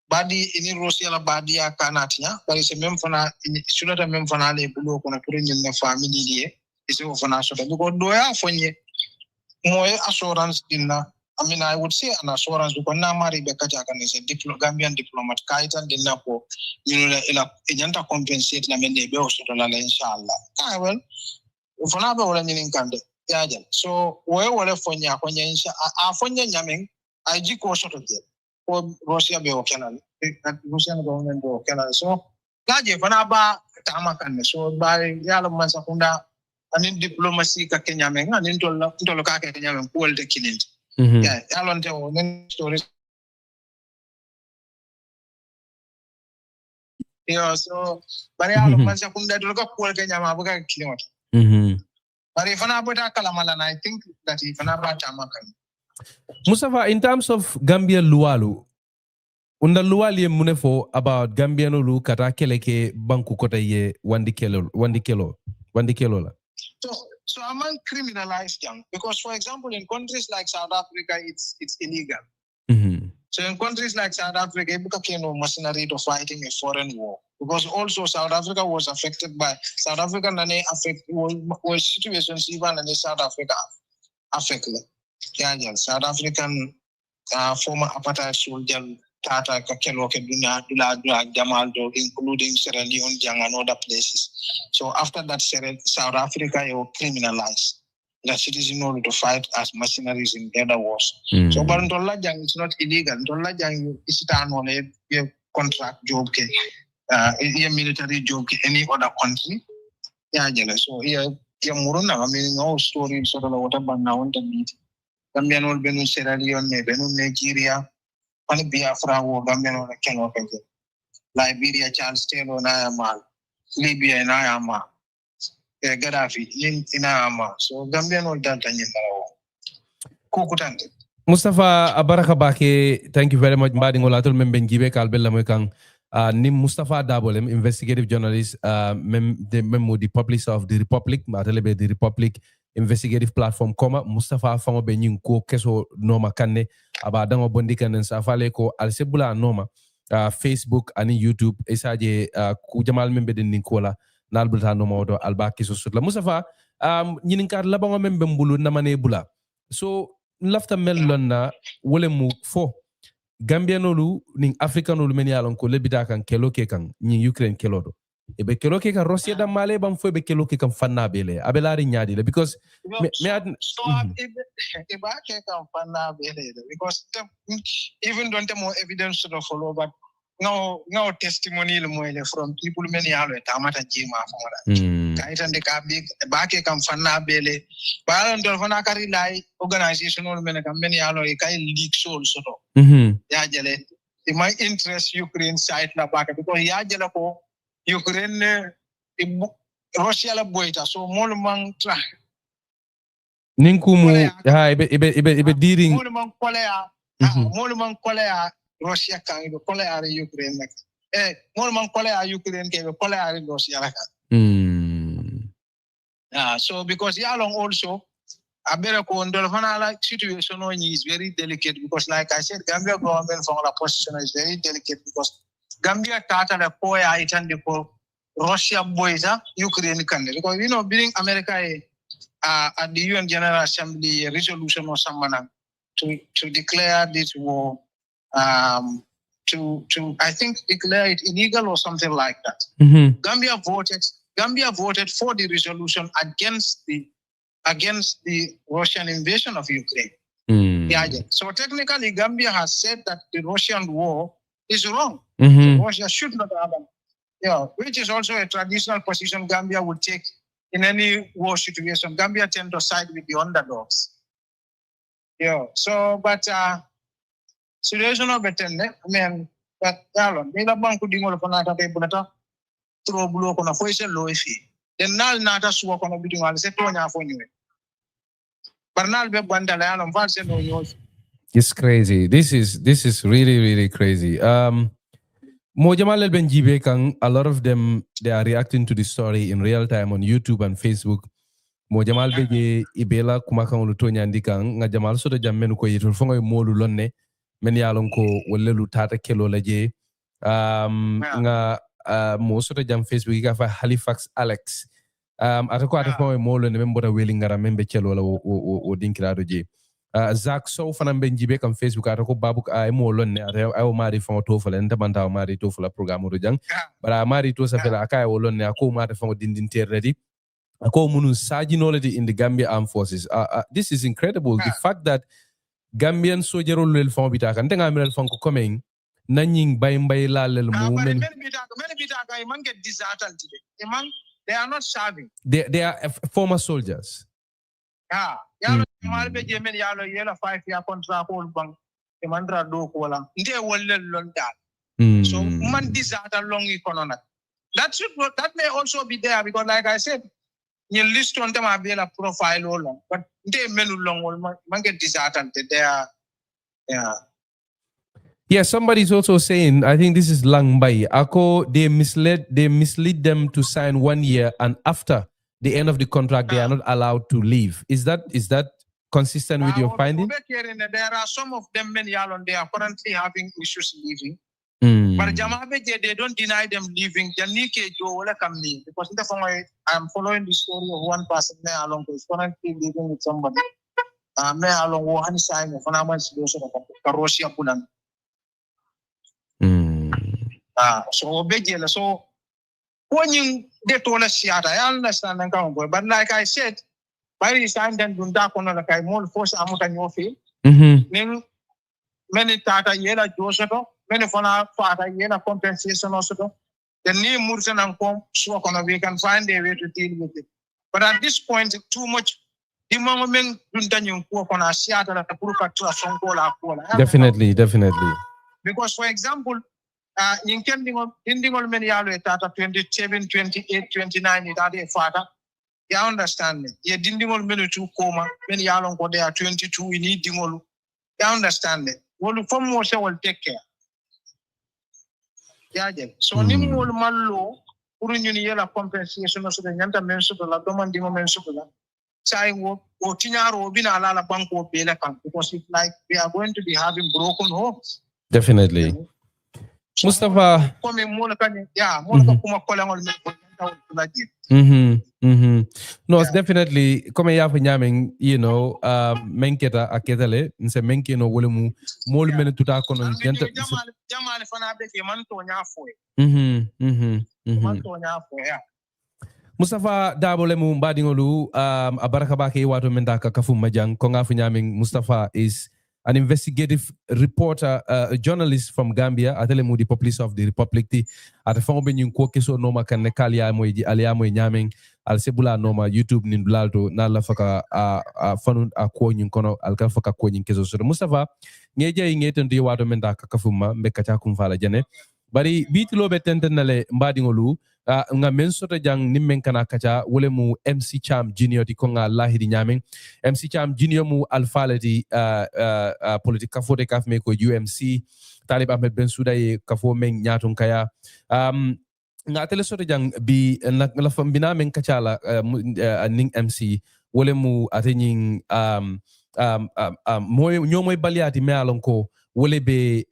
badi ini Russia la badi ya kanatinya bari se même fana sulata même fana le bulo ko na pour ñun na family lié ise fana so ko do ya fonye moy assurance dinna I mean, I would say an assurance because na mari bekaja kan is a Gambian diplomat kaitan din na po ila ejanta compensate na mende be osto la inshallah. Well, ufana ba wala nyinin kande yaja. So we wala fonya insha a fonya nyameng aji ko osto je. Ko Russia be okenal. Russian government be okenal. So gaje fana ba tama kan so ba yalo man sakunda anin diplomacy ka Kenya men anin tolo ka Kenya men ko de kilin. Yeah, Alan tell stories. Yeah, so but I man sakunda to look ko Kenya ma buga kilin. But if na bota kalamala I think that if na ba tama kan. Mustapha, in terms of Gambia lualu unda luali munefo about Gambian lu kata keleke banku kota ye wandi kelo la. So among criminalized young because for example in countries like South Africa it's illegal. So in countries like South Africa it became mercenary to fighting a foreign war because also South Africa was affected by South Africa was situations even in South Africa affected. Yeah, South African former apartheid soldier Tata Kakelo Dula Jamal Dog, including Sierra Leone and other places. So after that, South Africa was criminalized. The citizens in order to fight as mercenaries in other wars. So, but it's not illegal. It's a contract job, a military job, any other country. Yeah, so here, Muruna, I mean, no story sort of what about now on the meet. Gambian will be in Sierra Leone, Nigeria. Ani Biafra wo Gambian wala ken wakaje Liberia, Charles Taylor, Nayamal, Libya, Nayama, Gaddafi, Inayama. So Gambian all that and Kukutante. Mustapha Abaraka Bake, thank you very much. Mbadi ngolatul membe njibe kalbella moy kang nim Mustapha Darboe, investigative journalist, memo the publisher of the Republic, matelebe the Republic investigative platform koma Mustapha fango be nyin ko keso noma kanne aba dango bondi kanen sa fale ko alsebula noma Facebook ani YouTube esaje ku jamal membe den ninkola nalbulta noma odo alba keso sutla Mustapha nyinin kar labango membe mbulu namane bula so lafta mellon na wole mu fo Gambianolu ning Africanolu men yalon ko lebita kan kelo ke kan ni Ukraine kelo do e be kelo ke kan Russia da male bam fo be kelo ke kan fanna bele abelari nyaadi le because if I can fanna bele because even don't have more evidence to follow but no testimonial from people many yalo tamata jima fonda kaitan de ka big ba ke kan fanna bele ba don fana kari lai organizational men kan many yalo e kai leak soul soto ya jele my interest Ukraine side la baka because ya jele ko Ukraine Russia la boita so mol man tra ninkumu ha ibe diring mol man kolea Russia kan ibe kolea Ukraine nak mol man kolea Ukraine ke ibe kolea Russia la kan so because ya long also Aberako ndol fana la situation is very delicate because like I said Gambia government from la position is very delicate because Gambia tata la poya itande ko Russia boyza Ukraine kan because being America at the UN General Assembly a resolution or someone to declare this war to I think declare it illegal or something like that. Gambia voted for the resolution against the Russian invasion of Ukraine. So technically, Gambia has said that the Russian war is wrong. Russia should not have which is also a traditional position Gambia would take in any war situation. Gambia tend to side with the underdogs. So but situation of it, I mean, but Mila Banku Dingo Panata Bunata throw blow on a poison low fee. Then now Nata swap on a bidding I'll say Tonya for you. It's crazy. This is really crazy. Mojamal El Benjibe Kang, a lot of them they are reacting to the story in real time on YouTube and Facebook. Mojamal Beje Ibela Kumakang Lutonya Ndikang, nga Jamal Soda Jamenu ko yitul fongo molu lonne, men yalon ko wolelu tata kelo laje. Nga mo soda jam Facebook ka fa Halifax Alex. Atako atako molo ne membora welingara membe chelo la o dinkirado je Zach so fana benjibe kam Facebook atako babuk ay molo ne ay mari fon to fala nda banta mari to fala programme do jang bara mari to sa fela akay wolon ne ako mari fon dindin terredi ako munu sajinolity in the Gambia Armed Forces. This is incredible. The fact that Gambian soldier lel fon bitaka ndenga amel fon ko coming nanying bay la lel mu men bitaka man get disatal today man. They are not serving. They are former soldiers. Yalo malbe jemen yalo yela 5-year contract hold bang mandra do ko wala nde wolle londa. So man desire long economic. That may also be there because like I said, you list on them abela profile all long, but they menu long man get desire there. Yeah, somebody's also saying, I think this is Langbai. Ako, they mislead them to sign 1 year, and after the end of the contract, they are not allowed to leave. Is that consistent with your finding? There are some of them, they are currently having issues leaving. But they don't deny them leaving. Because I'm following the story of one person who is currently living with somebody. So when you get to I understand but like I said, by the time then Dunda Kono like I more force Amutan Yofi, many Tata Yela Josoto, many Fona Fata Yela compensation also. The name Murton and Com Swakona, we can find a way to deal with it. But at this point, too much. The moment Definitely. Because for example, in kendingol men yalo e tata 27 28 29 itade fata you understand me ye dindingol men tu koma men yalo ko de 22 ini dingol you understand me wolu fom mo se wol take care yaje so nim wol mallo pour ñuni yela compensation so de ñanta men so la demande mo men so la say wo o tiñaro bina la banko be la kan because it's like we are going to be having broken homes definitely Mustapha no it's definitely comme ya fa ñameng you know menketa aketale nse menkeno wole mu mol men tuta kono jenta jamale fana be man to ñafo man to ñafo ya Mustapha Darboe mu mbadingolu abaraka bake wato mendaka kafu majang ko nga fa ñameng Mustapha is an investigative reporter, a journalist from Gambia, atele mu di Police of the Republic ti ata fango be nyun ko keso noma kan ne kalia moy di alia moy nyameng al sebula noma YouTube nin blalto na la faka fanu a ko nyun kono al ka faka ko nyun keso so Mustapha ngeje ngeten di wato menda ka kafuma be kacha kum fala jane bari Bitilo be tentenale mbadingolu nga mensoto jang nimmen kana kacha wole mu MC Cham Junior di ko nga lahidi nyameng MC Cham Junior mu alfalati politika fote kaf me ko UMC Talib Ahmed Bensouda ye kafo men nyatun kaya nga tele soto jang bi la fambina men kacha la ning MC wole mu atening moy ñomoy baliati me alon ko wole be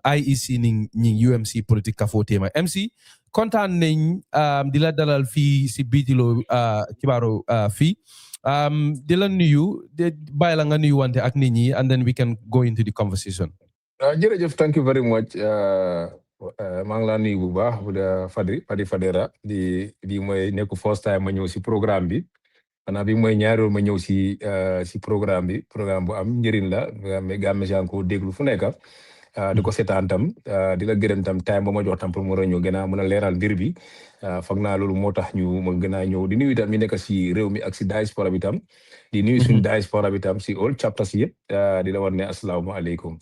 IEC ning UMC politika fote ma MC kontaan nañ di la dalal fii si Bitilo kibaro fii di la nuyu bàyyi la nga nuyu wante ak nit ñi and then we can go into the conversation. Jërëjëf thank you very much maa ngi la nuyu bu baax bu da Fadi Fadera di mooy nekk first time ma ñëw si programme bi xanaa bi mooy ñaareel ma ñëw si programme bu am njëriñ la Gambian ko déglu fu nekk di ko seetaan tam di la gërëm tam time ba ma jox tam pour mu ñëw gën a mën a leeral mbir bi foog naa loolu moo tax ñu ma gën a ñëw di nuyu tam ñu nekk si réew mi ak si diaspora bi tam di nuyu suñu diaspora bi tam si all chapters yëpp di la war ne asalaamaaleykum.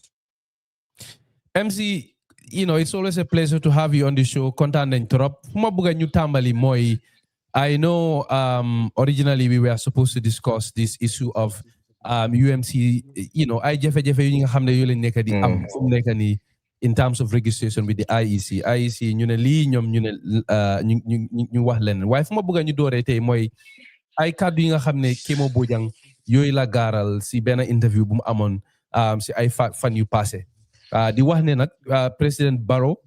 MC, you know, it's always a pleasure to have you on the show. Kontaan nañ trop fu ma bëgg ñu tàmbali mooy I know originally we were supposed to discuss this issue of UMC, you know, ay jafe-jafe yu nga xam ne yu leen nekk di am fu mu nekk nii in terms of registration with the IEC ñu ne lii ñoom ñu ne ñu wax leen waaye fu ma bëgg ñu dooree tey mooy ay kàddu yi nga xam ne Kémo Bojang yooyu la gaaral si benn interview bu mu amoon si ay fan yu passé di wax ne nag président Barrow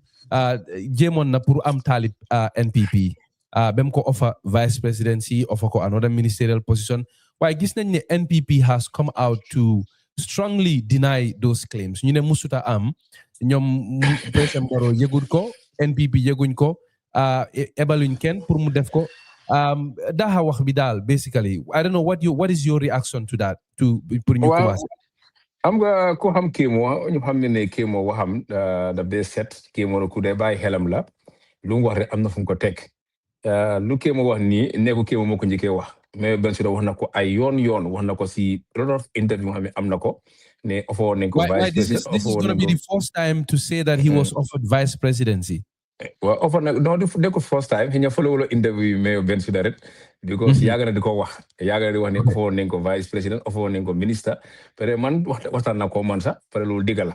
jéemoon na pour am taalib NPP bem ko offer vice presidency offer ko another ministerial position waaye gis nañ ne NPP has come out to strongly deny those claims ñu ne musuta am ñoom président Barrow yëgul ko NPP yëguñ ko ebaluñ kenn pour mu def ko daha wax bi daal basically I don't know what is your reaction to that pour ñu commencer. Am nga ko xam Kémo ñu xam ne Kémo waxam da be set Kémo no ku dee bàyyi xelam la lu mu wax rek am na fu mu ko teg lu Kémo wax nii nekku Kémo moo ko njëkkee wax mais ben sura wax na ko ay yoon wax na ko si lot of interview xam ne am na ko ne offer nañ ko vice president. This is going to be the first time to say that he was offered vice presidency. Well, offer na no de ko first time he follow lo interview mais ben sura rek because yaaga na di ko wax yaaga di wax ne offer nañ ko vice president offer nañ ko minister pare man waxtaan na ko man sax pare loolu digal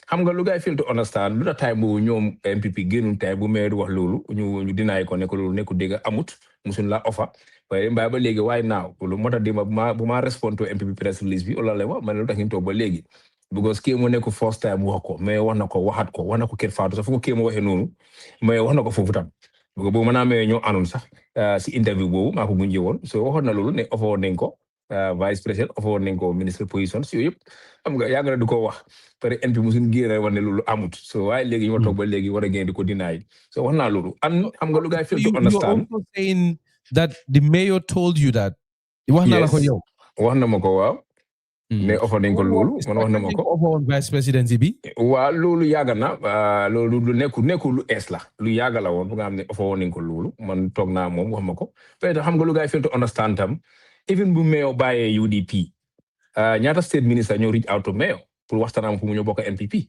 xam nga lu gay feel to understand lu da time bu ñoom MPP génnun time bu maire wax loolu ñu dinaay ko ne ko loolu nekku dégg amut musun la offer waaye mbaa ba léegi waaye naaw lu moo tax bu ma respond to MPP press release bi wala la wax man lu tax ñu toog ba léegi because Kémo nekku first time wax ko mais wax na ko waxat ko wax na ko kër faatu sax fu ko Kémo waxee noonu mais wax na ko foofu tam boobu mën naa mee ñoo anoon sax si interview boobu maa ko gunjee woon so waxoon na loolu ne offer nañ ko vice president offer nañ ko ministre position si yooyu yëpp xam nga yàgg na di ko wax pare NP musuñ génn wax ne loolu amut so waaye léegi ñu ma toog ba léegi war a génn di ko deny so wax naa loolu xam nga lu gaay feel to understand. You're also saying that the mayor told you that. wax na la ko yow. wax na ma ko waaw. ne offer nañ ko loolu man wax na ma ko. offer vice presidency bi. waaw loolu yàgg na loolu lu nekkul lu ees la lu yàgg la woon bu nga xam ne offer nañ ko loolu man toog naa moom wax ma ko peut-être xam nga lu gaay feel to understand tam even bu mayor bàyyee UDP ñaata state minister ñoo reach out to mayor pour waxtaan am fu mu ñu bokk NPP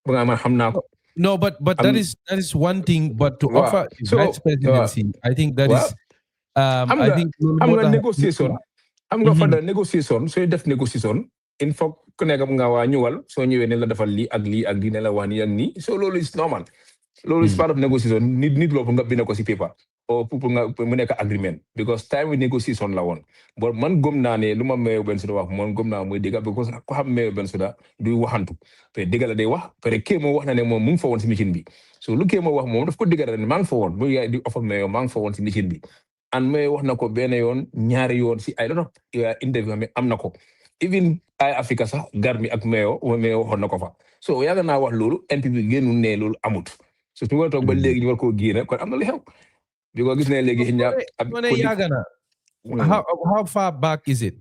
bu nga man xam naa ko No, but that is one thing. But to offer vice presidency, I think that is. I think am nga négociation am nga fa da négociation sooy def négociation il faut ku nekk nga waa ñëwal soo ñëwee ne la defal lii ak lii ak lii ne la wax nii ak nii so loolu is normal loolu is part of negotiation nit loo nga bind ko si paper o pour nga mu nekk agreement because time with negotiation la woon bon man gëm naa ne lu ma Mayor Bensouda wax man gëm naa mooy dëgg because ko xam Mayor Bensouda du waxantu te dëgg la day wax pare kii moo wax na ne moom mu ngi fa woon si meeting bi so lu kii moo wax moom daf ko dëgg la ne maa ngi fa woon bu yaay di offer Mayor maa ngi fa woon si meeting bi and Mayor wax na ko benn yoon ñaari yoon si ay lot of interview am na ko even ay Africa sax Garmi ak Mayor waxoon na ko fa so yàgg naa wax loolu NPP génnu ne loolu amut so su ma toog ba léegi ñu war koo génne kon am na lu xew bi ko gis ne léegi how far back is it?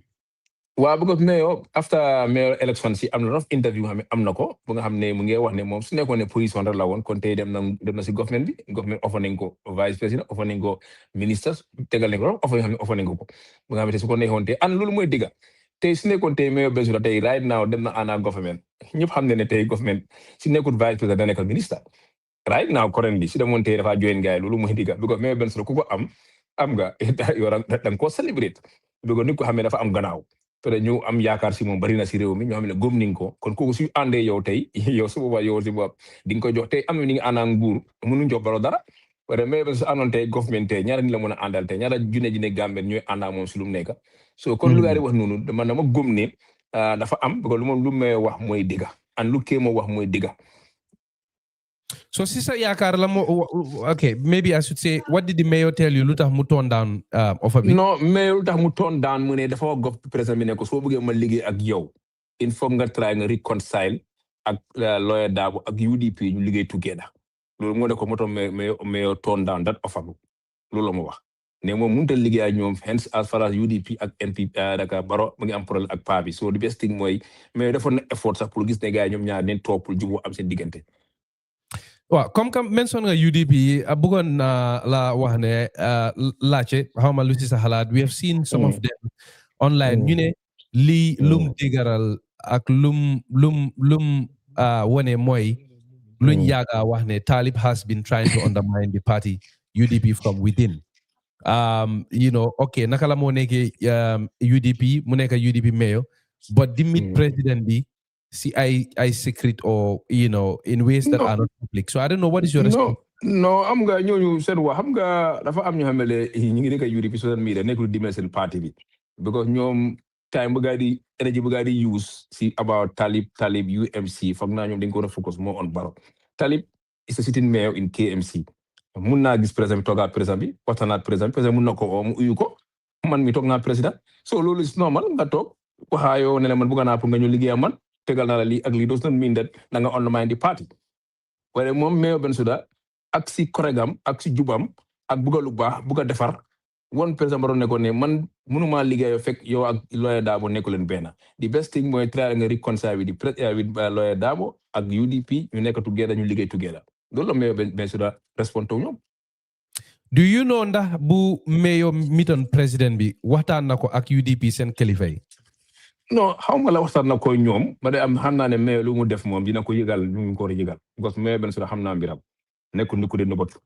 waaw because Mayor after Mayor election si am na lot of interview xam ne am na ko bu nga xam ne mu ngi wax ne moom su nekkoon ne position rek la woon kon tey dem na si government offer nañ ko vice président offer nañ ko ministers tegal nañ ko offer nañ ko bu nga xam ne su ko neexoon tey an loolu mooy digga tey su nekkoon tey Mayor Bensouda tey right now dem na ana government ñëpp xam ne tey government si nekkul vice président da nekkal ministre right now currently si demoon tey dafa join gars yi loolu mooy digga because Mayor Bensouda ku ko am nga yow da nga koo celebrate because nit ko xam ne dafa am gannaaw peut ñu am yaakaar si moom bari na si réew mi ñoo xam ne gëm nañ ko kon kooku su àndee yow tey yow su boobaa yow si bopp di nga ko jox tey am na ni nga àndaan nguur mënuñ jox baro dara wala mais su àndoon tey government tey ñaara ni la mën a àndal tey ñaara junne Gambien ñooy àndaa moom si lu mu nekk so kon lu gaari wax noonu man dama gëm ne dafa am parce que lu may wax mooy dëgga an lu kee moo wax mooy dëgga. So sister yaakaar la okay, maybe I should say, what did the mayor tell you? Lu tax mu turn down offer bi? No, mayor lu tax mu turn down mu ne dafa wax gof président bi ne ko soo bëggee ma liggéey ak yow il faut nga try nga reconcile ak lawyer Darboe ak UDP ñu liggéey together. Loolu moo ne ko moto mayor turn down that offer loolu la ma wax ne moom mënut a liggéey ak ñoom hence as far as UDP ak NPP Dakar Barrow mu ngi am problème ak paa bi so the best thing mooy mais defoon na effort sax pour gis ne gars yi ñoom ñaar neen toog pour juboo am seen diggante. waaw comme mention nga UDP bëggoon la wax ne laajte xaw ma lu ci sa xalaat we have seen some of them online ñu ne lii lum digaral ak lum wane mooy luñ yaaga wax ne Talib has been trying to undermine the party UDP from within. You know, okay, naka la moo nekkee UDP mu nekk UDP mayor but the mid president bi see I secret or you know in ways that are not public. So I don't know what is your response. No, am nga ñooñu seen wax xam nga dafa am ñu xam ne ñu ngi nekk UDP social media nekkul dimbale seen parti bi because ñoom time bu gaa di energy bu gaa di use si about Talib UMC foog naa ñoom dañ ko war a focus more on Barrow. Talib is a sitting mayor in KMC mun naa gis président bi toogaat président bi waxtaanaat président mun na ko oo mu uyu ko man mi toog naa président so loolu is normal nga toog waxaayoo ne la man bëgg naa pour nga ñu liggéey man tegal naa la lii ak lii does not mean that da nga undermine the party waaye moom Mayor Bensouda ak si koregam ak si jubam ak bugga lu baax bugga defar woon président Barrow ne ko ne man mënumaa liggéeyoo fekk yow ak lawyer Darboe nekku leen benn the best thing mooy try nga reconcile with lawyer Darboe ak UDP ñu nekk together ñu liggéey together loolu la Mayor Bensouda respond to ñoom. Do you know ndax bu Mayor mitoon président bi waxtaan na ko ak UDP seen kilifa yi. non xaw ma la waxtaan na ko ñoom ma de am xam naa ne Mayor lu mu def moom dina ko yëgal lu mu ko war a yëgal parce que Mayor Bensouda xam naa mbiram nekkul ni ko de nëbbatu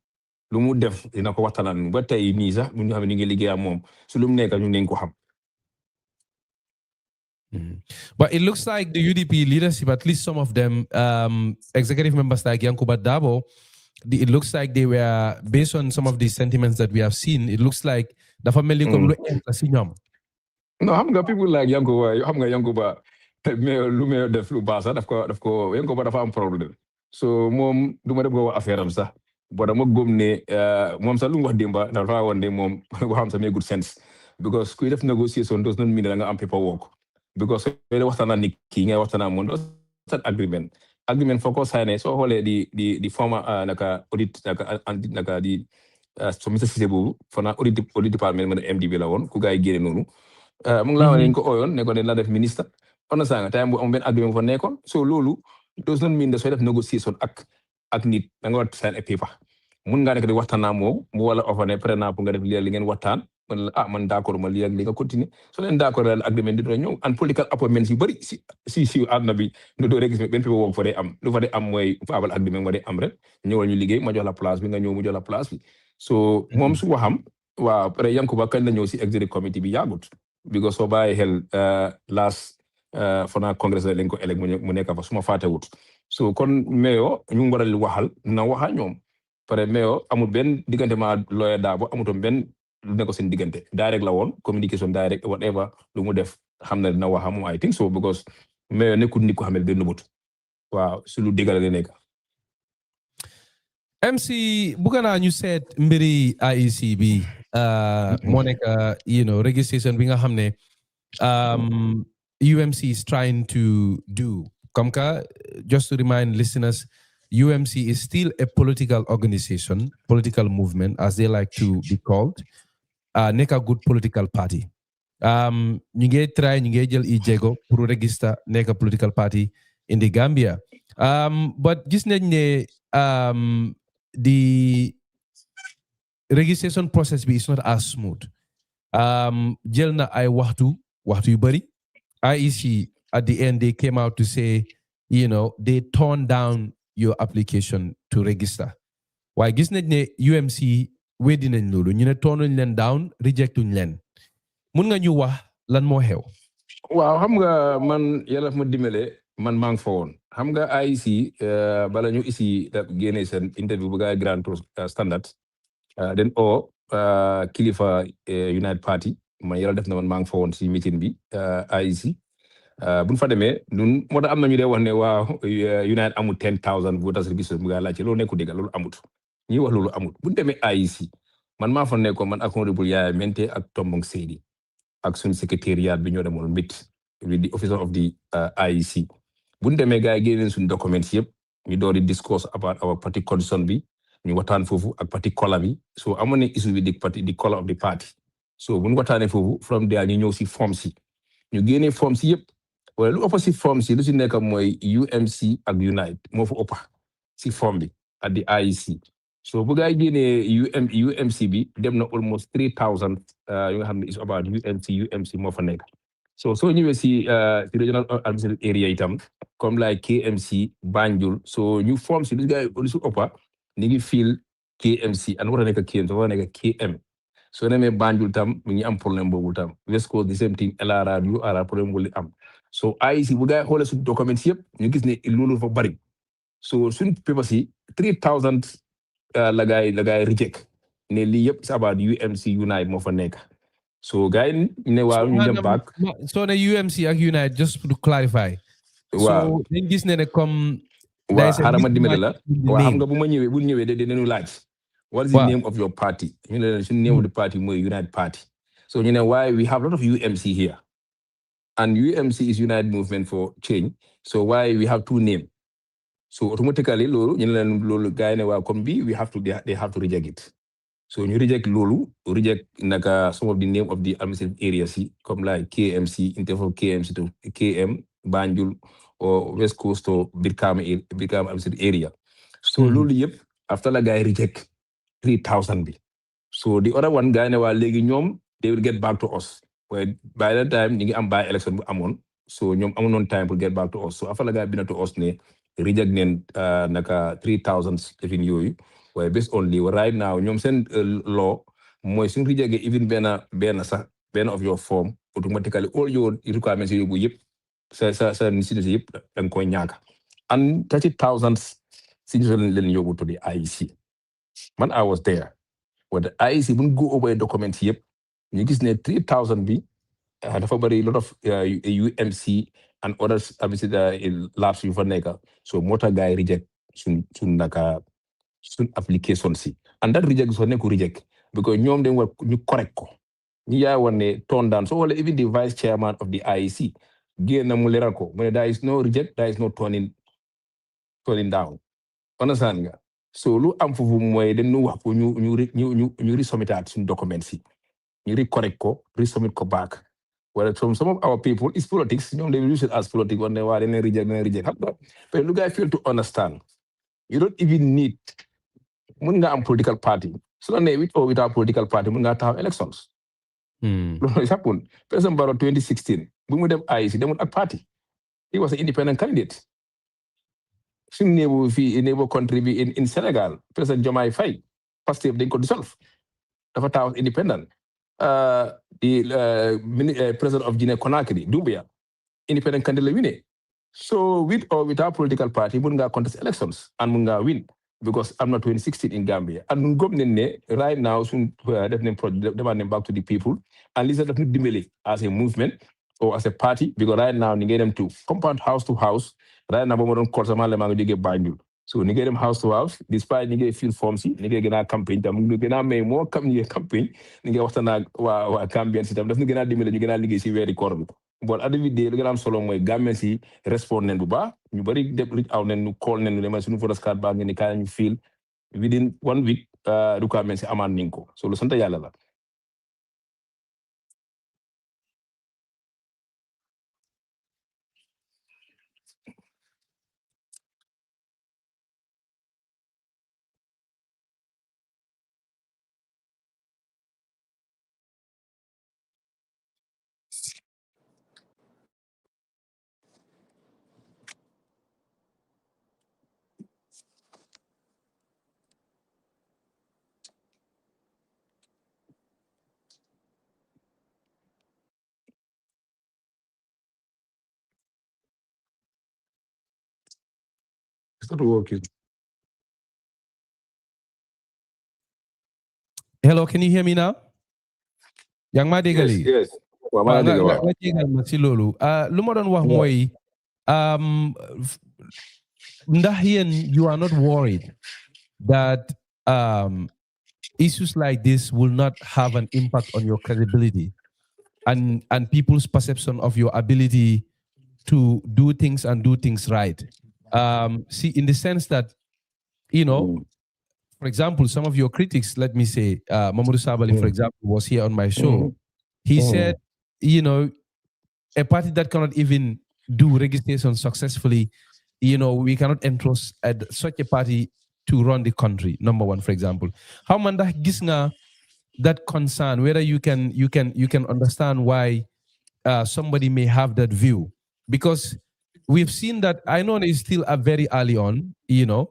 lu mu def dina ko waxtaanal ba tey nii sax ñu xam ne ñu ngi liggéey ak moom su lu mu nekk ñu ngi ko xam. But it looks like the UDP leadership, at least some of them, executive members like Mustapha Darboe, it looks like they were, based on some of the sentiments that we have seen, it looks like the family come no, xam nga people like Yankuba, xam nga Yankuba lu me def lu baax sax daf ko Yankuba dafa am problème so moom du ma def ko affaire am sax bo dama gëm ne moom sax lu mu wax démba dafa woon ne moom waxam sax make good sense because kuy def negotiation does not mean da nga am paperwork because sooy waxtaan nit ki ngay waxtaan moom does not agreement foo ko signé soo xoolee di former naka audit naka di so Mr Cissé boobu fana audit department man MDB la woon ku gaay génne noonu mu ngi laa wane ñu ko ooyoon ne ko ne la def ministre on na sanga time bu am benn agreement fa nekkoon so loolu does not mean da sooy def négociation ak nit da nga war sign a paper mun ngaa nekk di waxtaan naa moom mu wala offre ne pare naa pour nga def li ngeen waxtaan man d'accord ma li ak li nga continuer so len d'accord dal agreement di do ñew and political appointments yu bari si adna bi no do rek ben people wo fa day am lu fa day am moy faabal agreement wa day am rek ñewal ñu liggéey ma jox la place bi nga ñew mu jox la place bi so mom su waxam wa après Yankuba kañ la ñew si executive committee bi yagut because so baye hel last fana congress lañ ko elek mu nekk fa suma faté wut so kon meyo ñu waral waxal na waxa ñom pare meyo amul ben digënté ma lawyer Darboe amutom ben lu nekk seen digënté direct la woon communication direct whatever lu mu def xamna dina waxa moom I think so because meyo nekkul nit ko xamel ben nubut waaw su lu digal la nekk MC bugana ñu seet mbiri IEC bi moo nekk registration bi nga xam ne UMC is trying to do comme que just to remind listeners UMC is still a political organization, political movement as they like to be called, nekk a good political party. ñu ngi try ñu ngi jël i jéego pour register nekk a political party in the Gambia. But gis nañ ne the registration process is not as smooth. Jël na ay waxtu yu bari. IEC at the end they came out to say, they turned down your application to register. Waaye gis nañ ne UMC weddi nañ loolu ñu ne turnuñ leen down rejectuñ leen. Mun nga ñu wax lan moo xew? Waaw xam nga man yàlla ma dimbale man maa ngi fa woon xam nga IEC bala ñu isi génne seen interview bu gaay Grand Tour Standard den kilifa United Party man yàlla def na man maa ngi fa woon si meeting bi IEC buñ fa demee ñun moo tax am na ñu dee wax ne waa United amul 10,000 voters registered mu gaa laajte loolu nekku dégg loolu amut ñi wax loolu amut buñ demee IEC man maa fa nekkoon man ak honorable Yaya Mente ak Tombong Seydi ak suñu secrétariat bi ñoo demoon meet with the officer of the IEC buñ demee gars yi génneen suñu documents yëpp ñu door di discuss about our party condition bi ñu waxtaan foofu ak parti color bi so amoon na issue with the color of the party so buñ waxtaanee foofu from there ñu ñëw si form si ñu génnee form si yëpp wala lu ëpp si form si lu si nekk mooy UMC ak Unite moo fa ëpp si form bi at the IEC so bu gars yi génnee UMC bi dem na almost 3,000 yu nga xam ne is about UMC moo fa nekk so ñëwee si regional administrative area itam comme like KMC Banjul so ñu form si lu gars yi lu si ëpp ni ngi feel KMC and war a nekk KM so war a nekk KM so demee Banjul tam mu ngi am problème boobu tam West Coast the same thing LRR URR problème bu li am so IEC bu gars yi xoolee suñu documents yëpp ñu gis ne loolu fa bari so suñu papers yi 3,000 la gars yi reject ne lii yëpp c'est about UMC Unite moo fa nekk so gars yi ne waaw ñu dem back so ne UMC ak Unite just to clarify waaw so dañ gis ne comme waaw xaaral ma dimbali la waaw xam nga bu ñëwee dañu laaj what is the name of your party ñu ne suñu name of the party mooy United Party so ñu ne why we have a lot of UMC here and UMC is United Movement for Change so why we have two names so automatically loolu ñu ne leen loolu gars yi ne waa comme bi they have to reject it so ñu reject naka some of the name of the administrative areas comme like KMC in terms of KMC to KM Banjul or West Coast to Brikama administrative area so loolu yëpp after la gars yi reject 3,000 bi so the other one gars yi ne waa léegi ñoom they will get back to us but by that time ñu ngi am by election bu amoon so ñoom amunoon time pour get back to us so after la gars yi bind to us ne reject neen naka 3,000 even yooyu waaye based on lii right now ñoom seen law mooy suñu reject even benn of your form automatically all your requirements yóbbu yëpp sa signature yëpp da nga koy ñaaka and 30,000 signature leen yóbbu to the IEC man I was there with the IEC bu ñu go over documents yëpp ñu gis ne 3,000 bi dafa bari lot of UMC and others labs yu fa nekk so moo tax gars yi reject suñ naka suñ application si and that reject so nekku reject because ñoom dañ war ñu correct ko ñu yaay woon ne turn down so wala even the vice chairman of the IEC génn na mu leeral ko mu ne there is no reject there is no turning down understand nga so lu am foofu mooy dañ ñu wax ko ñu resubmitaat suñ documents si ñu recorrect ko resubmit ko back wala some of our people is politics ñoom they use it as politics wane waa dañ reject xam nga but lu guys fail to understand you don't even need mun nga am political party so ne with or without political party mun nga taxaw elections Loolu happened. President Barrow 2016 bu mu dem IEC demul ak party. He was an independent candidate. Suñu néewu fii neighbor country bi in Senegal President Diomaye Faye Pastef dañ ko dissolve dafa taw independent. The president of Guinea Conakry Doumbouya independent candidate la win. So with or without political party mun nga contest elections and mun nga win because I'm not 2016 in Gambia and gom ne right now soon def nañ project demand back to the people and listen def ñu dimbali as a movement or as a party because right now ni ngay dem to compound house to house right now ba mo don call sama le ma nga jógee Banjul so ni ngay dem house to house despite ni ngay fill forms ni ngay gëna campagne tam ni gëna may mo kam ni campagne ni ngay waxtana wa Gambians tam daf ñu gëna dimbali ñu gëna liggéey ci wéri koor bi bon adivide lu gëna am solo moy Gambians ci respond nañ bu baax ñu bari def reach out nañ ñu call nañ ñu leen suñu photos card ba ngeen ka ñu feel within 1 week du ko amé ci aman ninko so lu sante yalla la it's not working. Hello, can you hear me now? Yang ma degali. Yes. Wa ma dégg wa. Nga jégal ma ci loolu. Lu ma doon wax mooy ndax yéen you are not worried that issues like this will not have an impact on your credibility and people's perception of your ability to do things and do things right. See, in the sense that, you know, for example, some of your critics, let me say, Mamadou Sabali, for example, was here on my show. He said, you know, a party that cannot even do registration successfully, you know, we cannot entrust such a party to run the country, number one, for example. How manda gisnga that concern, whether you can understand why somebody may have that view, because we've seen that. I know it's still a very early on, you know,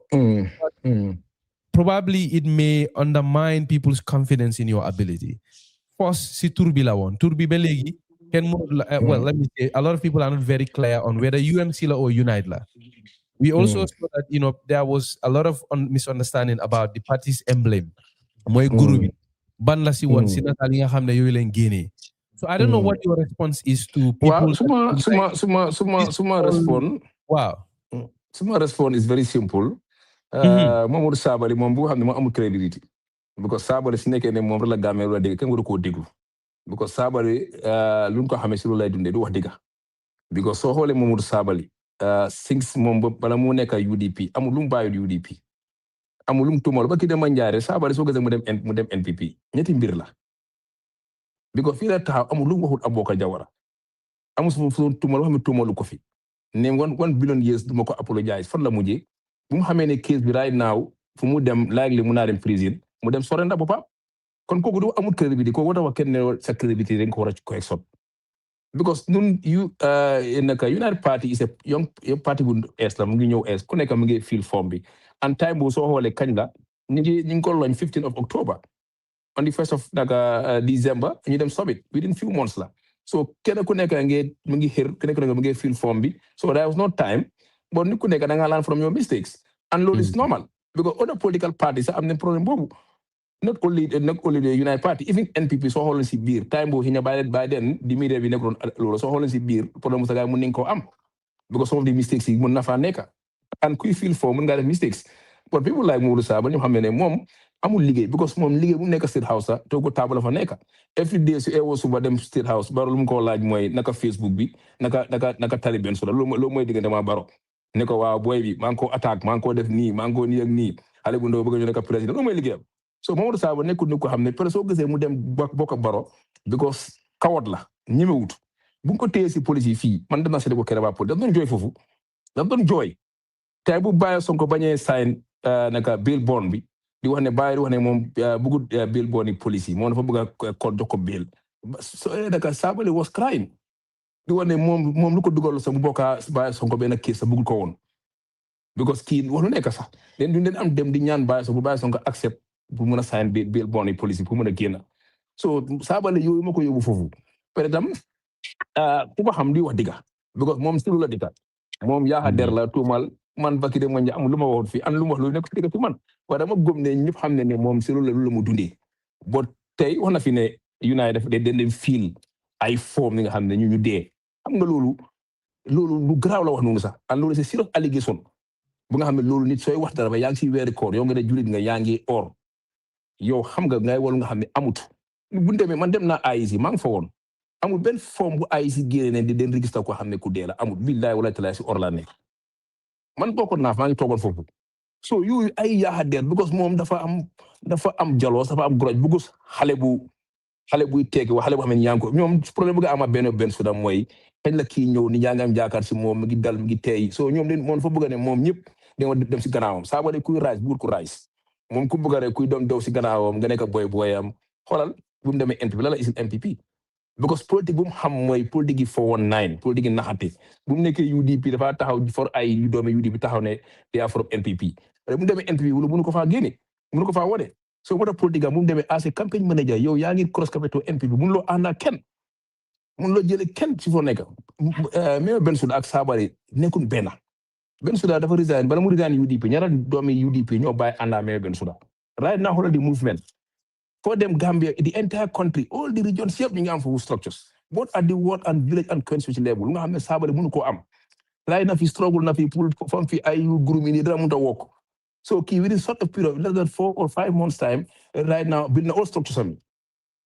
probably it may undermine people's confidence in your ability. First, si turbi la won. Turbi belegi, well, let me say, a lot of people are not very clear on whether UMC la or Unite la. We also saw that, you know, there was a lot of misunderstanding about the party's emblem. Moy guru bi. Ban la si won sinatal nga xamne yoy len gene. So I don't know what your response is to people. Suma respond. Wow. Suma respond is very simple. Mamadou Sabali mom bu xamne mo amul credibility because Sabali si nekene mom la gamé la dégg ken waru ko déglu because Sabali luñ ko xamé ci lu lay dundé du wax diga because so xolé Mamadou Sabali since mom bala mu nekk UDP amul lu mu bayu UDP amul lu mu tumal ba ki dem Ndiaré Sabali so gëssé mu dem NPP ñetti mbir la because fi la taxaw amul lu mu waxul Aboka Jawara amul fu tumal wax mi tumalu ko fi ne 1 billion years duma ko apologize fan la mujjé bu mu xamee ne case bi right now fu mu dem likely mu naa dem prison mu dem sorenda boppam kon kooku du amul crédibilité kooku wata wax kenn ne sa crédibilité dañ ko war a ko exot because nun naka United Party is a young party bu es la mu ngi ñëw es ku nekk mu ngi fill form bi and time bu soo xoolee kañ la ñu ngi ko lañ 15 of October on the 1st of naka December ñu dem summit within few months la so kenn ku nekk mu ngi xër kenn ku nekk mu ngi fill form bi so there was no time but nit ku nekk da nga learn from your mistakes and loolu is normal because other political parties am nañ problème boobu not only the United Party even NPP soo xoolee si biir time boobu xëy na by then di media bi nekkoon loolu soo xoolee si biir problème sa gaay mun nañ koo am because some of the mistakes yi mun na faa nekk and kuy feel for mun ngaa def mistakes but people like Mamadou Sabally ñu xam ne moom amul liggéey because moom liggéey bu nekk State House te ko table fa nekk every day su eewoo suba dem State House Baro lu mu ko laaj mooy naka Facebook bi naka Taliban so loolu mooy diggante ma Baro ne ko waaw boy bi maa ngi ko attaque maa ngi ko def nii maa ngi ko nii ak nii xale bu ndaw bëgg ñu nekk président loolu mooy liggéeyam so Mamadou Sabally nekkul ni ko xam ne peut soo gisee mu dem bokk Baro because kawat la ñemewut bu ko téye si police yi fii man dem naa seede ko kere waa police daf doon jooy foofu daf doon jooy tey bu bàyyi Sonko bañee sign naka bail bond bi di wax ne bàyyi di wax ne moom bëggut bail bond yi police yi moom dafa bëgg a ko jox ko bail so daka Sabally was crying di wane moom lu ko dugal sa mu bokka Baye Sonko benn case sa bëggul ko woon because kii wax lu nekk sax den am dem di ñaan Baye Sonko accept pour mën a sign bail bond police pour mën a génn so Sabally yooyu ma ko yóbbu foofu par exemple ku ko xam di wax digga because moom si lu la dikka moom yaa der la tuumal man bakki de moom amul lu ma waxoon fii an lu ma wax lu nekk digga fi man waaye dama gëm ne ñëpp xam ne moom si lu la mu dundee boo tey wax na fi ne United dañ feel ay form ni nga xam ne ñu dee xam nga loolu lu garaaw la wax noonu sax an loolu c'est serious allégation bu nga xam ne loolu nit sooy wax dara ba yaa ngi si weeri koor yow nga ne julit nga yaa ngi or yow xam nga ngay walu nga xam ne amut bu demee man dem naa AIC maa ngi fa woon amul benn forme bu AIC génne ne di den register ko xam ne ku dee la amul billahi wala taala si or la nekk man bokkoon naa fa maa ngi toogoon foofu so yooyu ay yaaxa der because moom dafa am jaloos dafa am grudge because xale buy teggi wa xale boo xam ne yaa ngi ko ñoom problème bu nga ama benn suda mooy kañ la kii ñëw ni yaa ngi am jaakaar si moom mu ngi dal mu ngi teey so ñoom leen moom dafa bëgg ne moom ñëpp da dem si gannaawam Sabally kuy rise buur ku rise moom ku bëgg rek kuy doom daw si gannaawam nga nekk booyam xoolal bu mu demee NPP la isil MPP because politique bu mu xam mooy politique yi 419 politique yi naxate bu mu nekkee UDP dafa taxaw for ay yu doomi UDP taxaw ne they are from NPP bu mu demee NPP wala mënu ko faa génne mënu ko faa wone so moo tax politique bu mu demee as a campaign manager yow yaa ngi cross capital NPP mënu loo ànd ak kenn mënu loo jëlee kenn si foo nekk même Bensouda ak Sabally nekkul benn Bensouda dafa resign bala mu resign UDP ñaara doomi UDP ñoo bàyyi ànd ak même Bensouda right now xoolal di movement for them Gambia the entire country all the regions yëpp ñu ngi am foofu structures both at the ward and village and constituency level lu nga xam ne Sabally mënu koo am right na fi struggle na fi pour fam fi ay groupe yi nii dara mënut a wokk so kii within sort of period less than 4 or 5 months time right now build na all structures am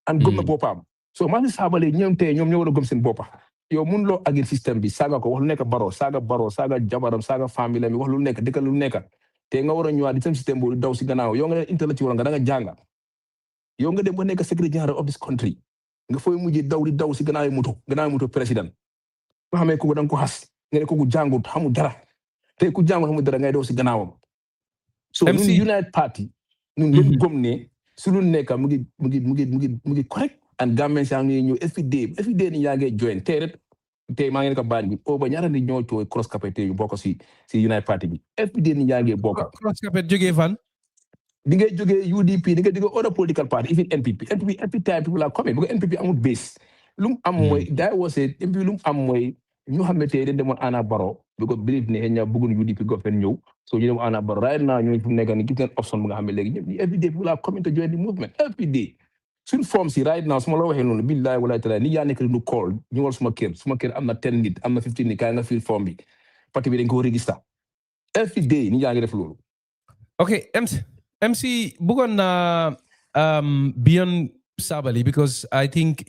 and gëm na boppam so maa ngi Sabally ñoom tey ñoom ñoo war a gëm seen boppa yow mun loo agil système bi saaga ko wax lu nekk Baro saaga jabaram saaga famille mi wax lu nekk dëkk lu nekk te nga war a ñëwaat di seen système boobu daw si gannaaw yow nga ne intellectual nga da nga jànga yow nga dem ba nekk secretary general of this country nga fooy mujjee di daw si gannaaw moto président nga xamee kooku da nga ko xas nga ne kooku jàngut xamul dara te ku jàngut xamul dara ngay daw si gannaawam so ñun United Party ñun leen gëm ne su lu nekk mu ngi correct and Gambians yaa ngi ñëw every day ni yaa ngi join tey maa ngi nekk baañ bi ba ñaata ni ñoo cooy cross capet yu bokk si United Party bi every day ni yaa ngi bokk cross capet jógee fan di ngay jógee UDP di nga jógee other political party even NPP every time people are coming because NPP amul base lu mu am mooy NPP lu mu am mooy ñu xam ne tey dañ demoon Ana Barrow because believe ne ña bëggoon UDP government ñëw so ñu dem Ana Barrow right now ñu fu mu nekk ni gis ngeen option bu nga xam ne léegi ñëpp every day people are coming to join the movement every day suñ form si right now su ma la waxee noonu billahi walaay taala ni yaa nekk di nu call ñu wal suma kër am na 10 nit am na 15 nit kaay nga fill form bi parti bi dañ ko register every day ni yaa ngi def loolu okay MC bëggoon naa beyond Sabally because I think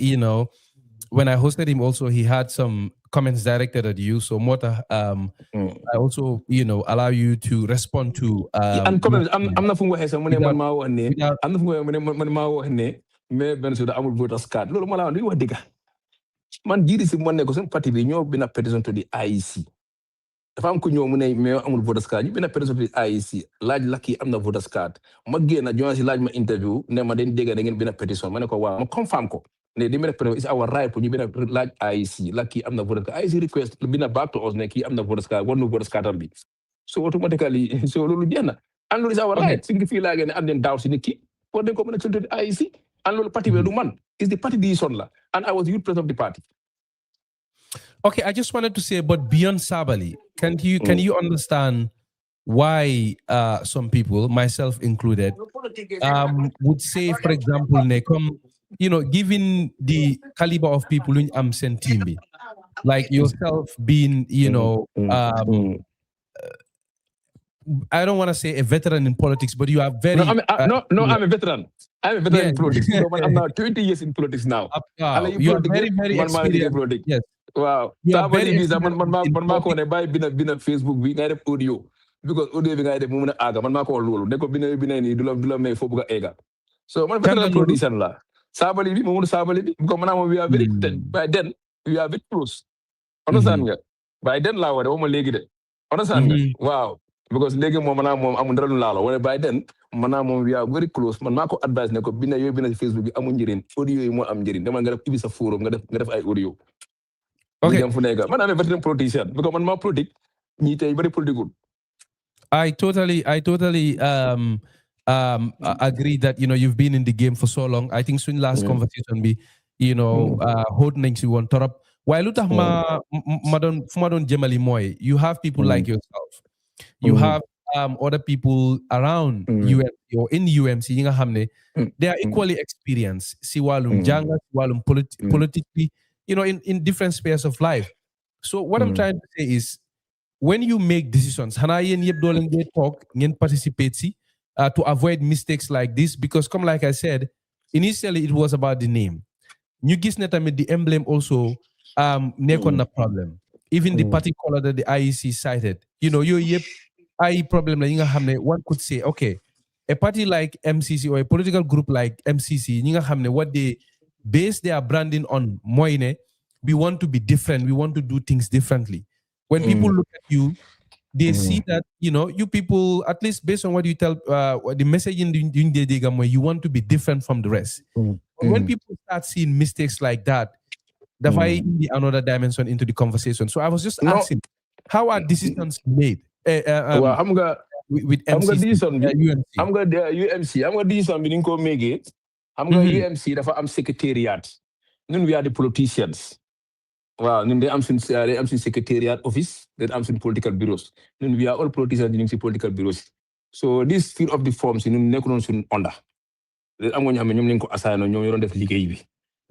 when I hosted him also he had some comments directed at you so more I also allow you to respond to and comments am na fu mu waxee sax mu ne man maa wax ne am na fu mu waxee man maa wax ne mais Bensouda amul voters card loolu ma la wax wax dëgg man jiiri si mu ne ko seen parti bi ñoo bina petition to the IEC dafa am ku ñëw mu ne mais amul voters card ñu bina petition to the IEC laaj Lucky am na voters card ma génn journaliste laaj ma interview ne ma dañ dégg da ngeen bina petition ma ne ko waaw ma confirm ko ne di bina petition is our right pour ñu bina laaj IEC Lucky am na voters card IEC request bina back to us ne kii am na voters card war na voters card bi so automatically so loolu jeex na and loolu is our right si ngi fii laa ne am leen daaw si nit ki pour dañ ko mën a to the IEC and loolu parti bi du man is the party decision la and I was the youth president of the party. Okay, I just wanted to say, but beyond Sabally, can you understand why some people, myself included, would say, for example, given the caliber of people in Amsen Timbi, like yourself being, I don't want to say a veteran in politics, but you are very... I'm a veteran. I'm a veteran in politics. I'm now 20 years in politics now. You are very, very experienced. Yes. Wow. Sabally visa man ma ko ne bay bina Facebook bi ngay def audio because audio bi ngay def mu mëna aga man ma ko lolu ne ko bina ni dula may fo buga ega so man veteran politician la Sabally bi mo Sabally bi because man we are very by then we are very close understand nga by then la wone mo legi de understand nga wow because léegi moom maanaam moom amul dara lu laalo wala by then maanaam moom we are very close man maa ko advice ne ko binda yooyu binda ci Facebook bi amul njëriñ audio yi moo am njëriñ dama nga def ibi sa forum nga def ay audio ñu dem fu nekk man amee veteran politician because man maa politique ñi tey bari politique I totally agree that you've been in the game for so long. I think soon last conversation be hold nañ ci woon torop waaye lu tax ma doon jëmali mooy you have people like yourself you have other people around UMC or in UMC yi nga xam ne they are equally experienced si wàllum jàng si wàllum politically in different spheres of life. So what I'm trying to say is when you make decisions xanaa yéen yëpp doo leen ngeen talk ngeen participate si to avoid mistakes like this, because come like I said initially it was about the name. Ñu gis ne tamit the emblem also nekkoon na problem, even the party color that the IEC cited yooyu yëpp ay problem la yi nga xam ne one could say okay, a party like MCC or a political group like MCC ñi nga xam ne what they base their branding on mooy ne we want to be different, we want to do things differently. When people look at you, they see that you people, at least based on what you tell, the message in the you want to be different from the rest. When people start seeing mistakes like that, that's why another dimension into the conversation. So I was just asking, how are decisions made with MCC? I'm going to UMC. I'm going to decision bi ko mégué. I'm going to UMC dafa am secretariat. Ñun we are the politicians. Wow, they am some secretariat office, they am some political bureaus. We are all politicians in the political bureaus. So this fill of the forms in nekon sun onda. Am nga ñam ñom lañ ko assign ñom ñu doon def liggéey bi.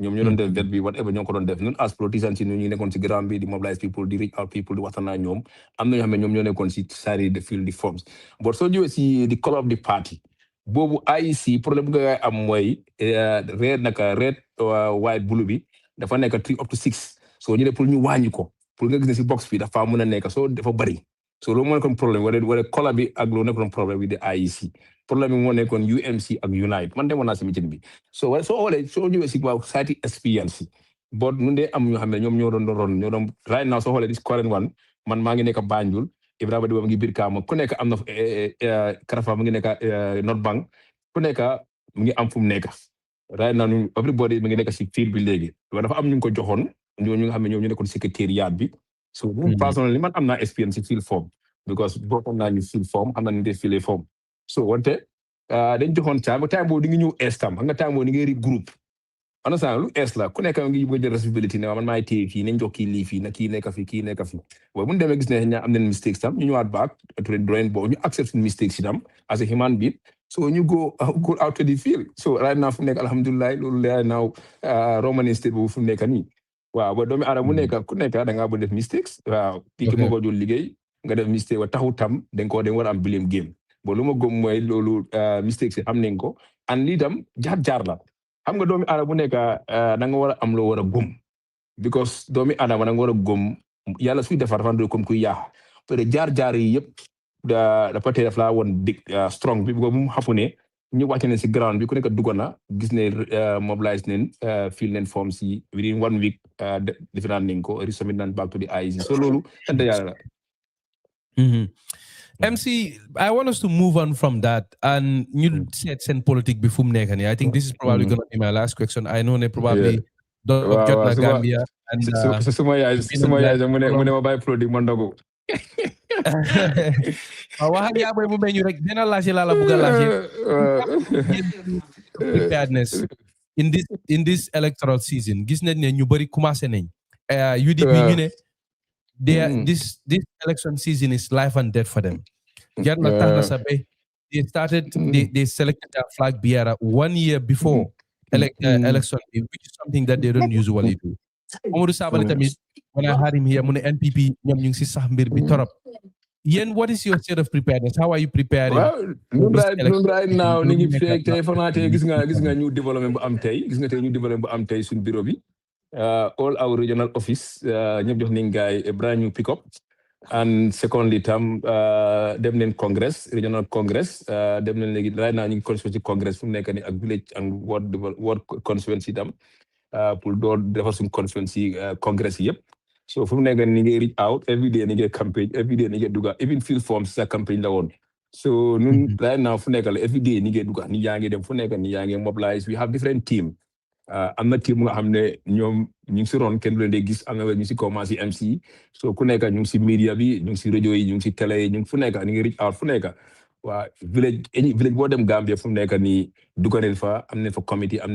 Ñom ñu doon def vet bi whatever ñoo ko doon def. Ñun as politicians ñu nekkon ci grand bi di mobilize people, di reach out people, di waxtaan ñom. Am na ñam ñom ñoo nekkon ci sari de fill the forms. But so you see the color of the party. Bobu IEC problème nga am moy red naka red white blue bi dafa nekk 3 up to 6. So ñu ne pour ñu wàññi ko pour nga gis ne si box bi dafa mën a nekk so dafa bari so loolu moo nekkoon problème wala kola bi ak loolu nekkoon problème with the IEC problème bi moo nekkoon UMC ak Unite man demoon naa si meeting bi so wala soo xoolee soo ñëwee si waaw society experience but ñun de am ñoo xam ne ñoom ñoo doon right now soo xoolee this current one man maa ngi nekk Banjul Ibrahima Diba mu ngi biir Kaama ku nekk am na Karafa mu ngi nekk North Bank ku nekk mu ngi am fu mu nekk right now everybody mu ngi nekk si field bi léegi dafa am ñu ko joxoon ñooñu nga xam ne ñoom ñu nekkoon secrétariat bi so personally man am naa experience ci fill form because bokkoon naa ñu fill form xam naa ñu dee fill form so wante dañ joxoon time boobu di nga ñëw estam xam nga time boobu di nga ri groupe ana sa lu es la ku nekk ngi bëgg jël responsibility ne man maay téye fii nañ jox kii lii fii na kii nekk fi kii nekk fi waaye bu ñu demee gis ne ñaa am nañ mistakes tam ñu ñëwaat back to the drawing board ñu accept suñu mistakes tam as a human being so ñu go out to the field so right now fu nekk alhamdulillah loolu lay now Roman state boobu fu nekk nii waaw ba doomi aadama mu nekk ku nekk da ngaa bëgg def mistakes waaw kii ki ma ko jël liggéey nga def mistake wa taxu tam dañ war a am blame game bo lu ma gëm mooy loolu mistakes am nañ ko and lii tam jaar la xam nga doomi aadama bu nekk da nga war a am loo war a gëm because doomi aadama da nga war a gëm yàlla suy defar dafa do comme kuy yaax peut être jaar yi yëpp dafa tey daf laa woon dig strong bi bu mu xafu ne ñu wàcce ne si ground bi ku nekk duggoon na gis ne mobilize neen fill neen form si within 1 week defe naa nañ ko resubmit naan back to the IEC so loolu sant yàlla la. MC, I want us to move on from that. And you said send politics before nekani. I think this is probably going to be my last question. I know they probably don't get na Gambia. And suma yaay mu ne ma bàyyi produit ma ndogu. Waxal yaa boy mu meñu rek dina laajte la bëgg a laajte. Preparedness in this electoral season. Gis nañ ne ñu bari commencé nañ. UDP ñu ne this election season is life and death for them. They selected their flag bearer 1 year before election, which is something that they don't usually do. When I had him here, NPP, Yen, what is your state of preparedness? How are you preparing? Well, right now, gis nga new development bu am tay, new development bu am tay suñ bureau bi. All our regional office ñëpp jox nañ gaay a brand new pick up, and secondly tam dem nañ congress, regional congress, dem nañ léegi right now ñu ngi constituency congress fu mu nekk ni ak village and ward constituency tam pour door defar suñ constituency congress yëpp. So fu mu nekk ni ngay reach out every day ni ngay campaign every day ni ngay duga even fill forms sa campaign la woon. So nun right now fu nekk la every day ni ngay duga ni yaa ngi dem fu nekk ni yaa ngi mobilize. We have different team. Am na team nga xam ne ñoom ñu ngi si ron kenn du leen dee gis am na ñu si commencé MC so ku nekk ñu ngi si media bi ñu ngi si rajo yi ñu ngi si télé yi ñu ngi fu nekk ni ngi reach out fu nekk waa village boo dem Gambia fu mu nekk nii duganeel fa am nañ fa committee am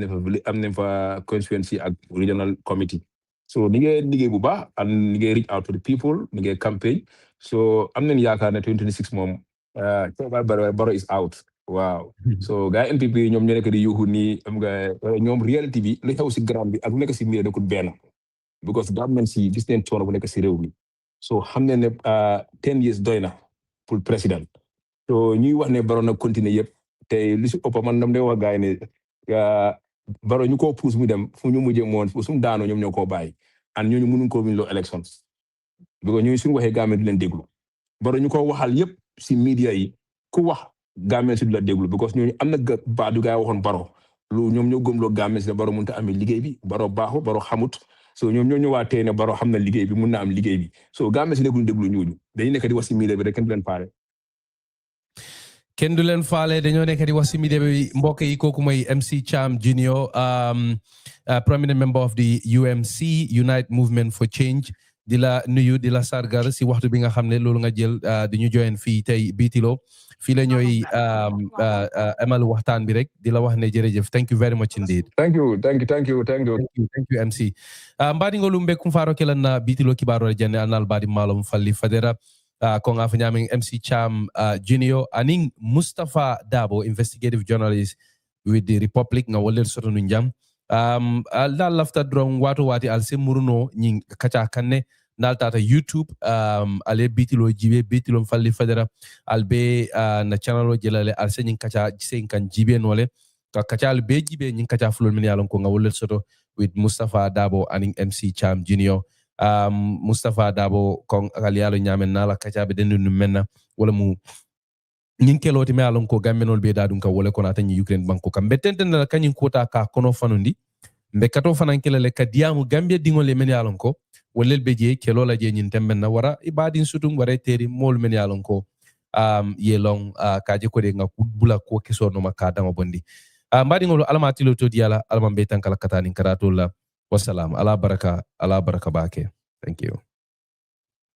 nañ fa constituency ak regional committee so ni ngay liggéey bu baax and ni ngay reach out to the people ni ngay campaign so am nañ yaakaar ne 2026 moom Barrow is out. Wow. So gars NPP ñoom ñoo nekk di yuuxu nii am nga ñoom reality bi li xew si ground bi ak lu nekk si mbir nekkul benn because government si gis neen coono bu nekk si réew mi so xam ne ne 10 years doy na pour président so ñuy wax ne Barrow na continuer yëpp te li si ëpp man dam day wax gars yi ne Barrow ñu koo pousse mu dem fu ñu mujjee moon fu mu daanoo ñoom ñoo koo bàyyi and ñooñu mënuñ koo win loo elections because ñooñu suñu waxee Gambia di leen déglu Barrow ñu ko waxal yëpp si media yi ku wax Gambian si du la déglu because ñooñu am na baadu gaa waxoon Barrow lu ñoom ñoo gëmloo Gambian si ne Barrow mënut a amee liggéey bi Barrow baaxu Barrow xamut so ñoom ñoo ñëwaatee ne Barrow xam na liggéey bi mun na am liggéey bi so Gambian si nekkul déglu ñooñu dañuy nekk di wax si media bi rek kenn du leen faale kenn du leen faale dañoo nekk di wax si media bi mbokk yi kooku mooy MC Cham Junior prominent member of the UMC Unite Movement for Change di la nuyu di la sargal si waxtu bi nga xam ne loolu nga jël di ñu join fii tey Bitilo fii la ñooy amal waxtaan bi rek di la wax ne jërëjëf thank you very much indeed. Thank you MC. Mbadi ngolu mbe kumfaro kela na Bitilo kibaro jane anal badi malum falli fadera ko nga fanyaming MC Cham Junior aning Mustapha Darboe investigative journalist with the Republic nga woler soto njam la lafta drong wati al se muruno nying kacha kanne nal tata YouTube ale Bitilo jibe Bitilo falli fadera albe na channel jelale al se nying kacha jise kan jibe nole ka kacha albe jibe nying kacha fulol min yalon ko nga woler soto with Mustapha Darboe aning MC Cham Junior Mustapha Darboe kon alialo nyamen nala kacha be dendu menna wala mu nyin keloti me alon ko gambenol be dadum ka wala ko nata nyi Ukraine banko kam betenten na kanyin kota ka kono fanundi mbe kato fanan kelale ka diamu Gambia dingol le men yalon ko wolel be je kelola je nyin temben na wara ibadin sutum wara teri mol men yalon ko yelong ka je ko de nga bula ko keso no makada mo bondi mbadi ngol alama tilo to diala alama be tan kala katani karato la wassalam ala baraka bake thank you.